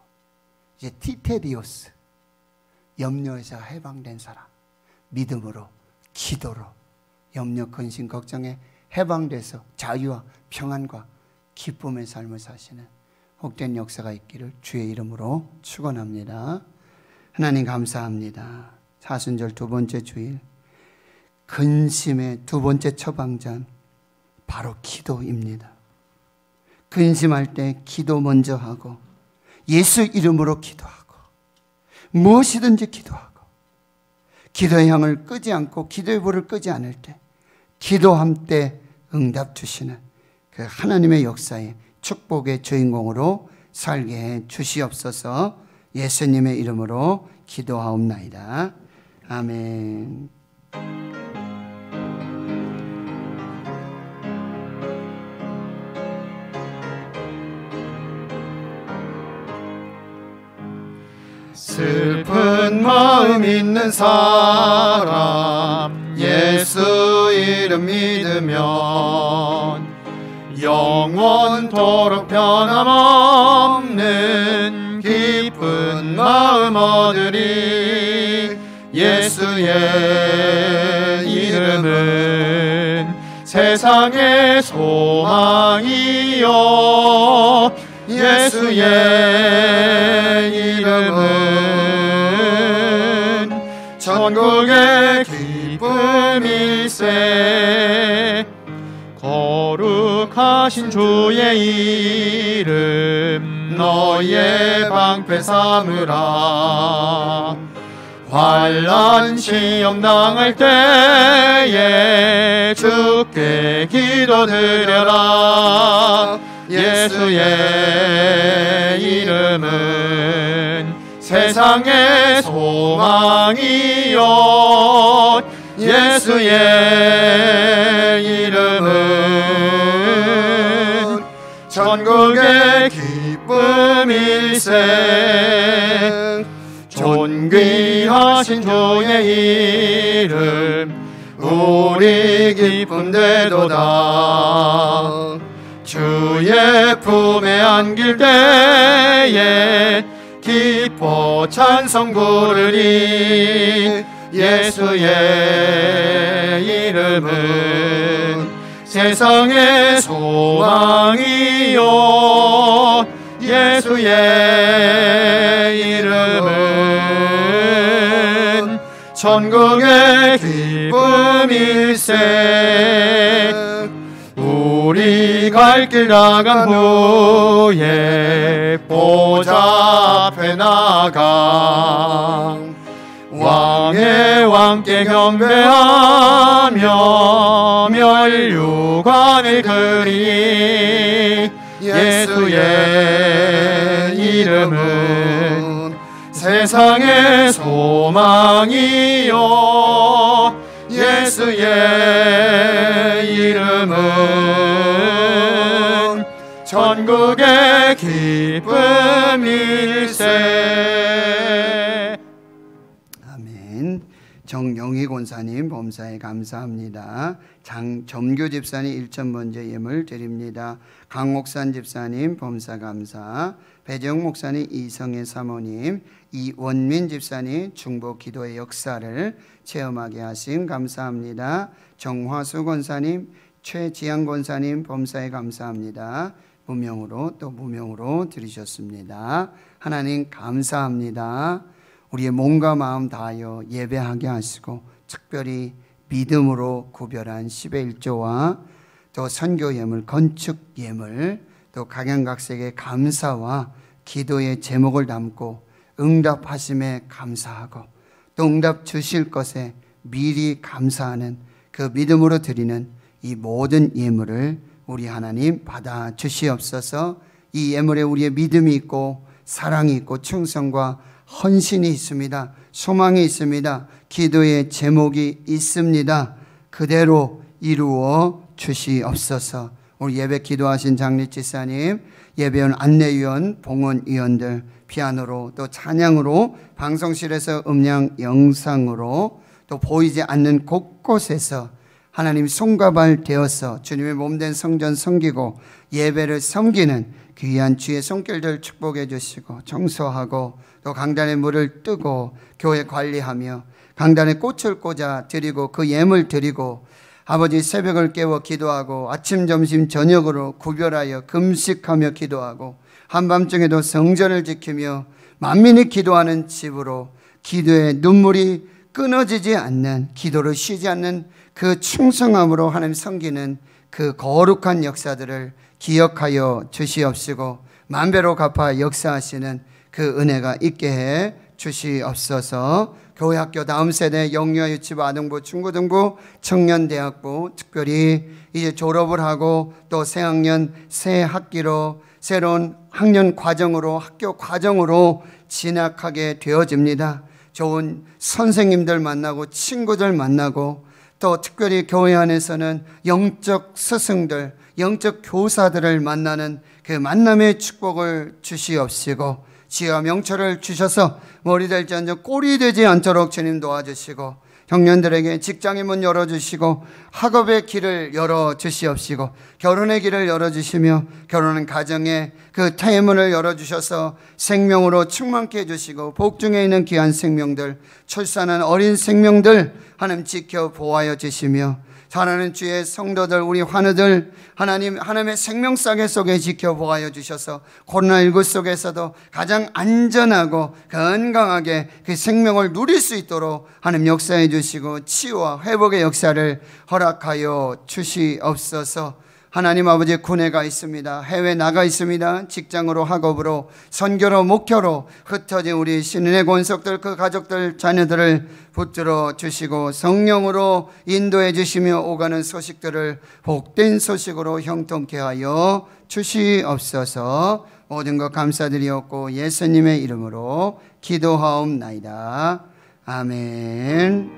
이제 티테디오스, 염려에서 해방된 사람, 믿음으로, 기도로 염려, 근심, 걱정에 해방돼서 자유와 평안과 기쁨의 삶을 사시는 복된 역사가 있기를 주의 이름으로 축원합니다. 하나님 감사합니다. 사순절 두 번째 주일, 근심의 두 번째 처방전 바로 기도입니다. 근심할 때 기도 먼저 하고, 예수 이름으로 기도하고, 무엇이든지 기도하고, 기도의 향을 끄지 않고 기도의 불을 끄지 않을 때 기도함 때 응답 주시는 그 하나님의 역사의 축복의 주인공으로 살게 해 주시옵소서. 예수님의 이름으로 기도하옵나이다. 아멘. 슬픈 마음 있는 사람 예수 이름 믿으면 영원토록 변함없는 기쁜 마음 얻으리. 예수의 이름은 세상의 소망이요 예수의 이름은 천국의 기쁨일세. 거룩하신 주의 이름 너의 방패 삼으라. 환난 시험 당할 때에 주께 기도드려라. 예수의 이름은 세상의 소망이요. 예수의 이름은 천국의 기쁨일세. 존귀하신 주의 이름 우리 기쁨되도다. 주의 품에 안길 때에 기뻐 찬송 부르리. 예수의 이름은 세상의 소망이요. 예수의 이름은 천국의 기쁨일세. 우리 갈 길 나간 후에 보좌 앞에 나가 왕의 왕께 경배하며 면류관을 그리. 예수의 이름은 세상의 소망이요. 예수의 이름은 천국의 기쁨일세. 아멘. 정영희 권사님 범사에 감사합니다. 장점교 집사님 1천 번째 예물 드립니다. 강옥산 집사님 범사 감사. 배정 목사님 이성애 사모님, 이원민 집사님 중보 기도의 역사를 체험하게 하신 감사합니다. 정화수 권사님, 최지향 권사님 범사에 감사합니다. 무명으로 또 무명으로 드리셨습니다. 하나님 감사합니다. 우리의 몸과 마음 다하여 예배하게 하시고 특별히 믿음으로 구별한 10의 1조와 또 선교 예물, 건축 예물, 또 각양각색의 감사와 기도의 제목을 담고 응답하심에 감사하고 또 응답 주실 것에 미리 감사하는 그 믿음으로 드리는 이 모든 예물을 우리 하나님 받아 주시옵소서. 이 예물에 우리의 믿음이 있고 사랑이 있고 충성과 헌신이 있습니다. 소망이 있습니다. 기도의 제목이 있습니다. 그대로 이루어 주시옵소서. 우리 예배 기도하신 장리지사님, 예배원 안내위원, 봉헌위원들 피아노로 또 찬양으로 방송실에서 음량 영상으로 또 보이지 않는 곳곳에서 하나님 손과 발 되어서 주님의 몸된 성전 섬기고 예배를 섬기는 귀한 주의 손길들 축복해 주시고 청소하고 또 강단에 물을 뜨고 교회 관리하며 강단에 꽃을 꽂아 드리고 그 예물 드리고 아버지 새벽을 깨워 기도하고 아침 점심 저녁으로 구별하여 금식하며 기도하고 한밤중에도 성전을 지키며 만민이 기도하는 집으로 기도의 눈물이 끊어지지 않는 기도를 쉬지 않는 그 충성함으로 하나님 섬기는 그 거룩한 역사들을 기억하여 주시옵시고 만배로 갚아 역사하시는 그 은혜가 있게 해 주시옵소서. 교회 학교 다음 세대 영유아 유치부 아동부 중고등부 청년대학부 특별히 이제 졸업을 하고 또 새학년 새 학기로 새로운 학년 과정으로 학교 과정으로 진학하게 되어집니다. 좋은 선생님들 만나고 친구들 만나고 또 특별히 교회 안에서는 영적 스승들 영적 교사들을 만나는 그 만남의 축복을 주시옵시고 지혜와 명철을 주셔서 머리 될지언정 꼴이 되지 않도록 주님 도와주시고 청년들에게 직장의 문 열어주시고 학업의 길을 열어주시옵시고 결혼의 길을 열어주시며 결혼은 가정의 그 태문을 열어주셔서 생명으로 충만케 해주시고 복중에 있는 귀한 생명들 출산한 어린 생명들 하나님 지켜 보호하여 주시며 사랑하는 주의 성도들, 우리 환우들 하나님의 생명싸개 속에 지켜보아여 주셔서 코로나19 속에서도 가장 안전하고 건강하게 그 생명을 누릴 수 있도록 하나님 역사해 주시고 치유와 회복의 역사를 허락하여 주시옵소서. 하나님 아버지, 군에가 있습니다. 해외 나가 있습니다. 직장으로, 학업으로, 선교로, 목표로 흩어진 우리 신인의 권속들, 그 가족들, 자녀들을 붙들어 주시고 성령으로 인도해 주시며 오가는 소식들을 복된 소식으로 형통케 하여 주시옵소서. 모든 것 감사드리옵고 예수님의 이름으로 기도하옵나이다. 아멘.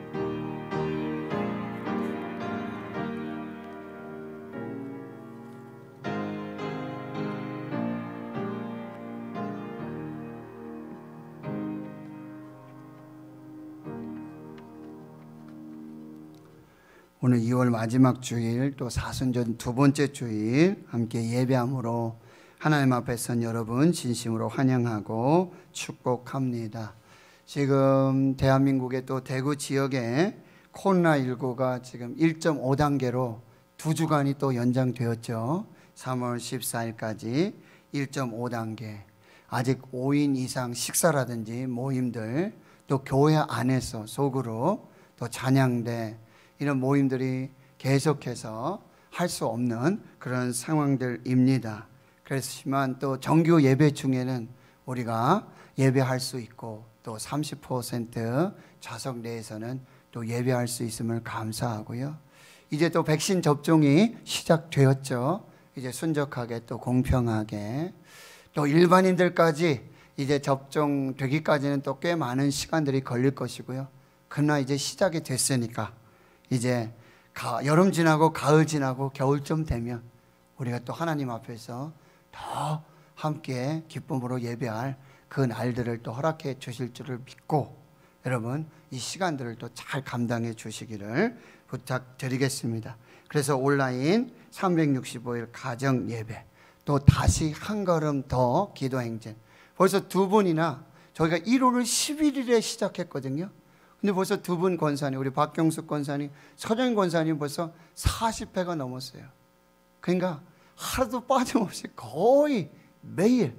오늘 2월 마지막 주일, 또 사순절 두 번째 주일 함께 예배함으로 하나님 앞에 선 여러분 진심으로 환영하고 축복합니다. 지금 대한민국의 또 대구 지역에 코로나19가 지금 1.5단계로 2주간이 또 연장되었죠. 3월 14일까지 1.5단계. 아직 5인 이상 식사라든지 모임들, 또 교회 안에서 소그룹, 또 찬양대 이런 모임들이 계속해서 할 수 없는 그런 상황들입니다. 그렇지만 또 정규 예배 중에는 우리가 예배할 수 있고 또 30% 좌석 내에서는 또 예배할 수 있음을 감사하고요. 이제 또 백신 접종이 시작되었죠. 이제 순적하게 또 공평하게 또 일반인들까지 이제 접종되기까지는 또 꽤 많은 시간들이 걸릴 것이고요. 그러나 이제 시작이 됐으니까 이제 여름 지나고 가을 지나고 겨울쯤 되면 우리가 또 하나님 앞에서 더 함께 기쁨으로 예배할 그 날들을 또 허락해 주실 줄을 믿고 여러분 이 시간들을 또 잘 감당해 주시기를 부탁드리겠습니다. 그래서 온라인 365일 가정 예배, 또 다시 한 걸음 더 기도 행진, 벌써 두 분이나 저희가 1호를 11일에 시작했거든요. 근데 벌써 두 분 권사님, 우리 박경숙 권사님, 서정 권사님 벌써 40회가 넘었어요. 그러니까 하루도 빠짐없이 거의 매일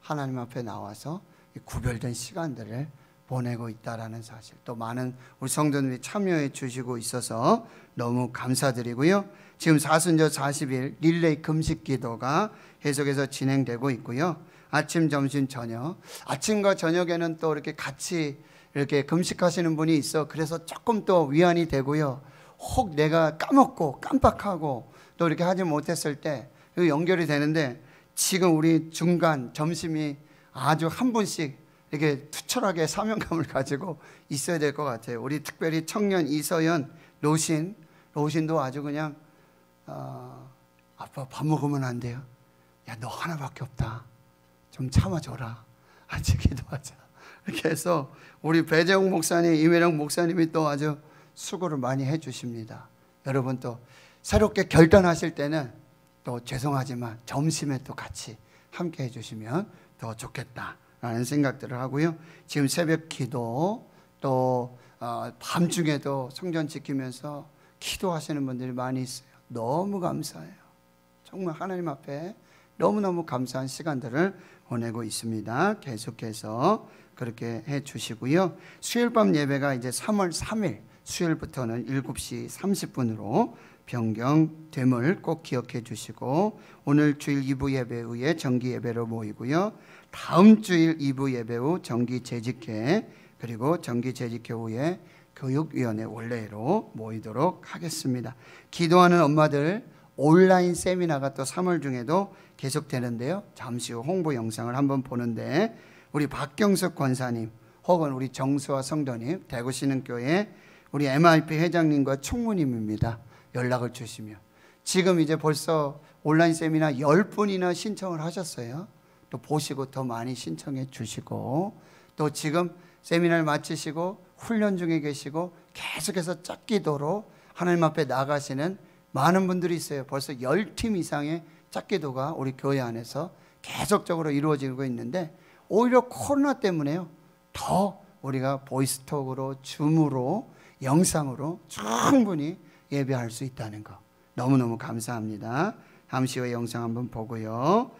하나님 앞에 나와서 구별된 시간들을 보내고 있다라는 사실, 또 많은 우리 성도들이 참여해 주시고 있어서 너무 감사드리고요. 지금 사순절 40일 릴레이 금식 기도가 계속해서 진행되고 있고요. 아침, 점심, 저녁, 아침과 저녁에는 또 이렇게 같이 이렇게 금식하시는 분이 있어. 그래서 조금 또 위안이 되고요. 혹 내가 까먹고 깜빡하고 또 이렇게 하지 못했을 때 연결이 되는데, 지금 우리 중간 점심이 아주 한 분씩 이렇게 투철하게 사명감을 가지고 있어야 될 것 같아요. 우리 특별히 청년 이서연 로신도 아주 그냥 아빠 밥 먹으면 안 돼요? 야, 너 하나밖에 없다. 좀 참아줘라. 같이 기도하자. 이렇게 해서 우리 배재홍 목사님, 임혜령 목사님이 또 아주 수고를 많이 해주십니다. 여러분 또 새롭게 결단하실 때는 또 죄송하지만 점심에 또 같이 함께 해주시면 더 좋겠다라는 생각들을 하고요. 지금 새벽 기도 또 밤중에도 성전 지키면서 기도하시는 분들이 많이 있어요. 너무 감사해요. 정말 하나님 앞에 너무너무 감사한 시간들을 보내고 있습니다. 계속해서 그렇게 해 주시고요. 수요일 밤 예배가 이제 3월 3일 수요일부터는 7시 30분으로 변경됨을 꼭 기억해 주시고, 오늘 주일 2부 예배 후에 정기 예배로 모이고요. 다음 주일 2부 예배 후 정기 재직회, 그리고 정기 재직회 후에 교육위원회 원래로 모이도록 하겠습니다. 기도하는 엄마들 온라인 세미나가 또 3월 중에도 계속되는데요. 잠시 후 홍보 영상을 한번 보는데, 우리 박경석 권사님 혹은 우리 정수아 성도님, 대구신흥교회 우리 MRP 회장님과 총무님입니다. 연락을 주시면 지금 이제 벌써 온라인 세미나 10분이나 신청을 하셨어요. 또 보시고 더 많이 신청해 주시고, 또 지금 세미나를 마치시고 훈련 중에 계시고 계속해서 짝기도로 하나님 앞에 나가시는 많은 분들이 있어요. 벌써 10팀 이상의 짝기도가 우리 교회 안에서 계속적으로 이루어지고 있는데, 오히려 코로나 때문에요, 더 우리가 보이스톡으로, 줌으로, 영상으로 충분히 예배할 수 있다는 거 너무너무 감사합니다. 잠시 후에 영상 한번 보고요.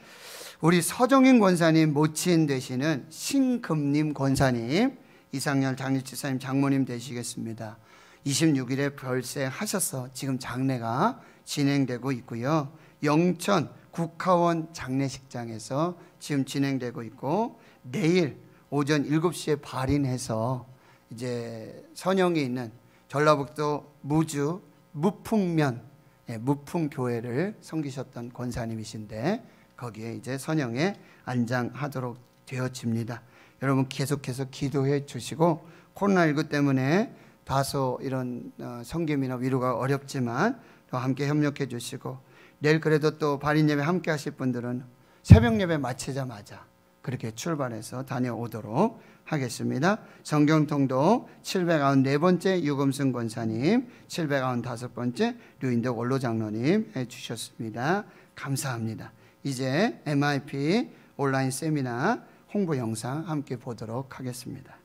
우리 서정인 권사님 모친 되시는 신금님 권사님, 이상열 장례치사님 장모님 되시겠습니다. 26일에 별세하셔서 지금 장례가 진행되고 있고요. 영천 국화원 장례식장에서 지금 진행되고 있고, 내일 오전 7시에 발인해서 이제 선영에 있는 전라북도 무주 무풍면 무풍교회를 섬기셨던 권사님이신데 거기에 이제 선영에 안장하도록 되어집니다. 여러분 계속해서 기도해 주시고, 코로나19 때문에 다소 이런 섬김이나 위로가 어렵지만 또 함께 협력해 주시고, 내일 그래도 또 발인 예배 함께 하실 분들은 새벽 예배 마치자마자 그렇게 출발해서 다녀오도록 하겠습니다. 성경통도 794번째 유금승 권사님, 795번째 류인덕 원로장로님 해주셨습니다. 감사합니다. 이제 MIP 온라인 세미나 홍보 영상 함께 보도록 하겠습니다.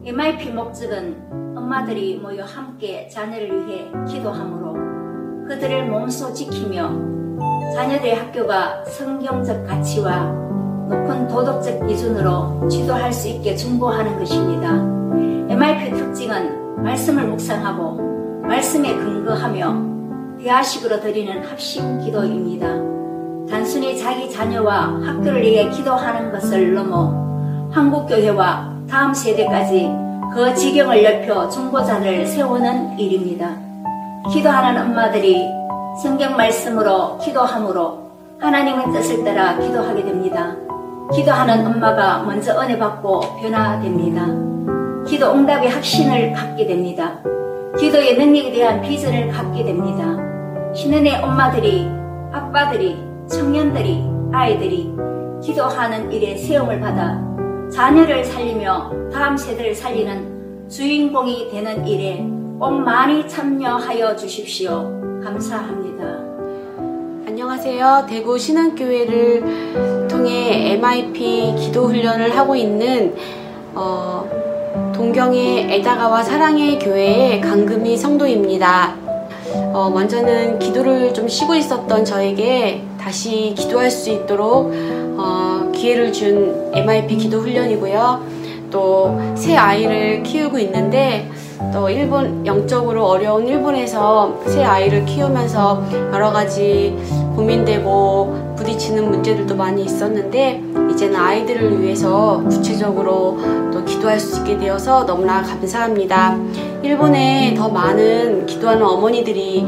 MIP 목적은 엄마들이 모여 함께 자녀를 위해 기도함으로 그들을 몸소 지키며 자녀들의 학교가 성경적 가치와 높은 도덕적 기준으로 지도할 수 있게 중보하는 것입니다. MIP의 특징은 말씀을 묵상하고 말씀에 근거하며 대화식으로 드리는 합심 기도입니다. 단순히 자기 자녀와 학교를 위해 기도하는 것을 넘어 한국교회와 다음 세대까지 그 지경을 넓혀 중보자를 세우는 일입니다. 기도하는 엄마들이 성경 말씀으로 기도함으로 하나님의 뜻을 따라 기도하게 됩니다. 기도하는 엄마가 먼저 은혜 받고 변화됩니다. 기도 응답의 확신을 갖게 됩니다. 기도의 능력에 대한 비전을 갖게 됩니다. 신은의 엄마들이, 아빠들이, 청년들이, 아이들이 기도하는 일에 세움을 받아 자녀를 살리며 다음 세대를 살리는 주인공이 되는 일에 꼭 많이 참여하여 주십시오. 감사합니다. 안녕하세요. 대구 신흥교회를 통해 MIP 기도훈련을 하고 있는 동경의 에다가와 사랑의 교회의 강금희 성도입니다. 먼저는 기도를 좀 쉬고 있었던 저에게 다시 기도할 수 있도록 기회를 준 MIP 기도 훈련이고요. 또 새 아이를 키우고 있는데 또 영적으로 어려운 일본에서 새 아이를 키우면서 여러 가지 고민되고 부딪히는 문제들도 많이 있었는데 이제는 아이들을 위해서 구체적으로 또 기도할 수 있게 되어서 너무나 감사합니다. 일본에 더 많은 기도하는 어머니들이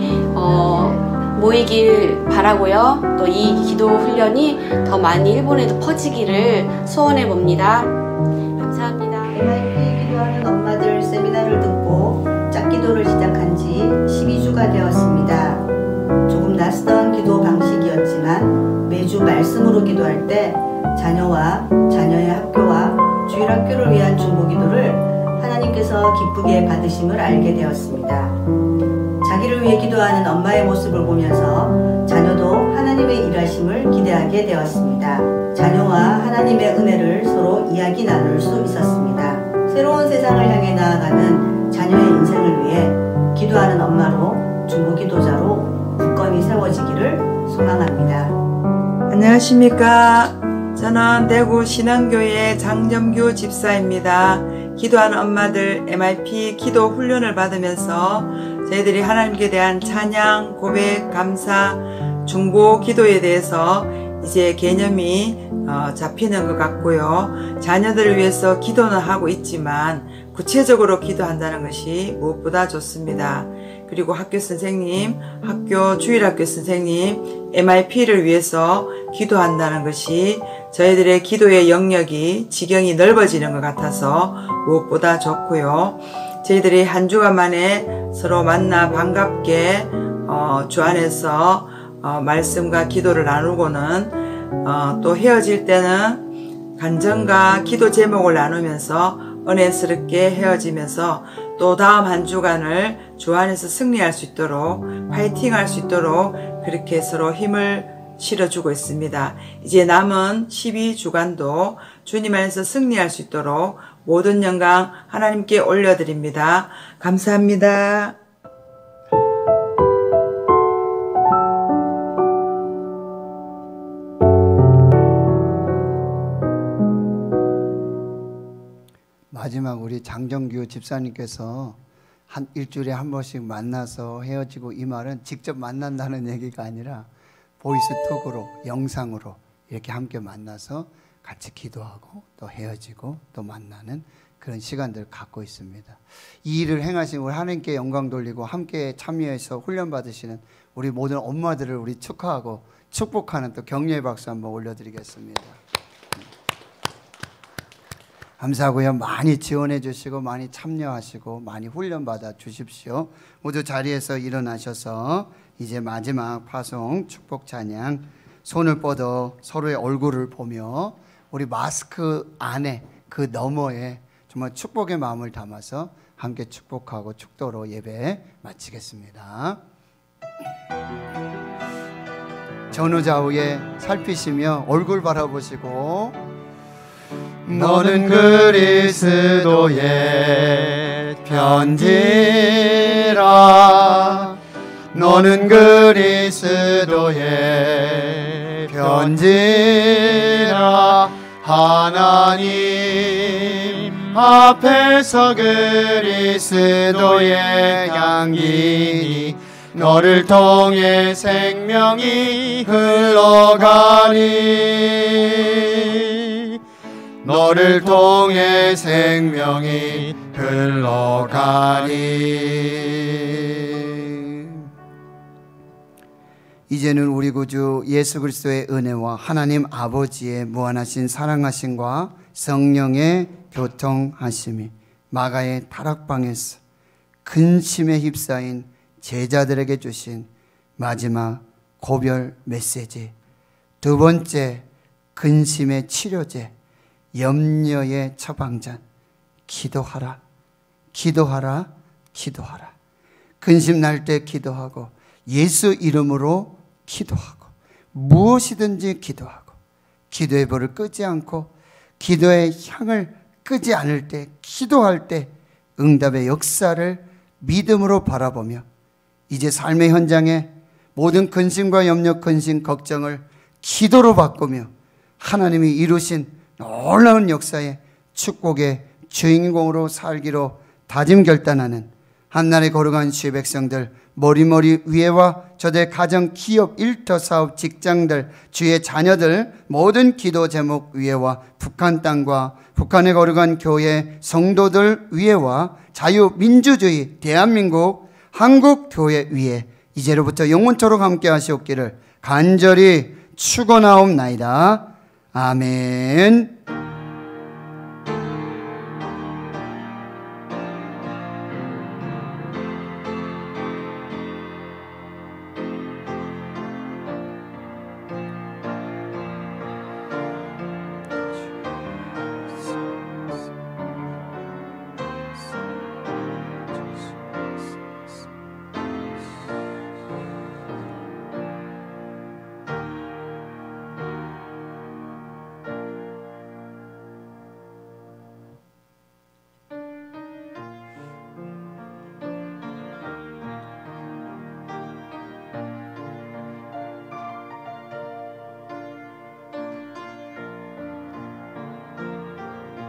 모이길 바라고요. 또 이 기도 훈련이 더 많이 일본에도 퍼지기를 소원해 봅니다. 감사합니다. MIP 기도하는 엄마들 세미나를 듣고 짝기도를 시작한 지 12주가 되었습니다. 조금 낯선 기도 방식이었지만 매주 말씀으로 기도할 때 자녀와 자녀의 학교와 주일학교를 위한 중보기도를 하나님께서 기쁘게 받으심을 알게 되었습니다. 자기를 위해 기도하는 엄마의 모습을 보면서 자녀도 하나님의 일하심을 기대하게 되었습니다. 자녀와 하나님의 은혜를 서로 이야기 나눌 수 있었습니다. 새로운 세상을 향해 나아가는 자녀의 인생을 위해 기도하는 엄마로 중보기도자로 굳건히 세워지기를 소망합니다. 안녕하십니까. 저는 대구 신앙교회 장점규 집사입니다. 기도하는 엄마들 MIP 기도 훈련을 받으면서 저희들이 하나님께 대한 찬양, 고백, 감사, 중보 기도에 대해서 이제 개념이 잡히는 것 같고요. 자녀들을 위해서 기도는 하고 있지만 구체적으로 기도한다는 것이 무엇보다 좋습니다. 그리고 학교 선생님, 학교 주일학교 선생님, MIP를 위해서 기도한다는 것이 저희들의 기도의 영역이 지경이 넓어지는 것 같아서 무엇보다 좋고요. 저희들이 한 주간 만에 서로 만나 반갑게 주 안에서 말씀과 기도를 나누고는 또 헤어질 때는 간증과 기도 제목을 나누면서 은혜스럽게 헤어지면서 또 다음 한 주간을 주 안에서 승리할 수 있도록 파이팅할 수 있도록 그렇게 서로 힘을 실어주고 있습니다. 이제 남은 12주간도 주님 안에서 승리할 수 있도록 모든 영광 하나님께 올려드립니다. 감사합니다. 마지막 우리 장정규 집사님께서 한 일주일에 한 번씩 만나서 헤어지고, 이 말은 직접 만난다는 얘기가 아니라 보이스톡으로, 영상으로 이렇게 함께 만나서 같이 기도하고 또 헤어지고 또 만나는 그런 시간들을 갖고 있습니다. 이 일을 행하신 우리 하나님께 영광 돌리고 함께 참여해서 훈련 받으시는 우리 모든 엄마들을 우리 축하하고 축복하는 또 격려의 박수 한번 올려드리겠습니다. 감사하고요. 많이 지원해 주시고 많이 참여하시고 많이 훈련 받아 주십시오. 모두 자리에서 일어나셔서 이제 마지막 파송 축복 찬양, 손을 뻗어 서로의 얼굴을 보며 우리 마스크 안에 그 너머에 정말 축복의 마음을 담아서 함께 축복하고 축도로 예배 마치겠습니다. 전후좌우에 살피시며 얼굴 바라보시고, 너는 그리스도의 편지라, 너는 그리스도의 편지라. 하나님 앞에서 그리스도의 향기니 너를 통해 생명이 흘러가니, 너를 통해 생명이 흘러가니. 이제는 우리 구주 예수 그리스도의 은혜와 하나님 아버지의 무한하신 사랑하심과 성령의 교통하심이 마가의 다락방에서 근심에 휩싸인 제자들에게 주신 마지막 고별 메시지, 두 번째 근심의 치료제, 염려의 처방전, 기도하라, 기도하라, 기도하라. 근심 날 때 기도하고, 예수 이름으로 기도하고, 무엇이든지 기도하고, 기도의 불을 끄지 않고 기도의 향을 끄지 않을 때, 기도할 때 응답의 역사를 믿음으로 바라보며 이제 삶의 현장에 모든 근심과 염려, 근심, 걱정을 기도로 바꾸며 하나님이 이루신 놀라운 역사의 축복의 주인공으로 살기로 다짐 결단하는 한날의 거룩한 주의 백성들, 머리머리 위에와 저দের 가정, 기업, 일터, 사업, 직장들, 주의 자녀들 모든 기도 제목 위에와 북한 땅과 북한의 거룩한 교회 성도들 위에와 자유민주주의 대한민국 한국 교회 위에 이제로부터 영원토록 함께 하시옵기를 간절히 축원하옵나이다. 아멘.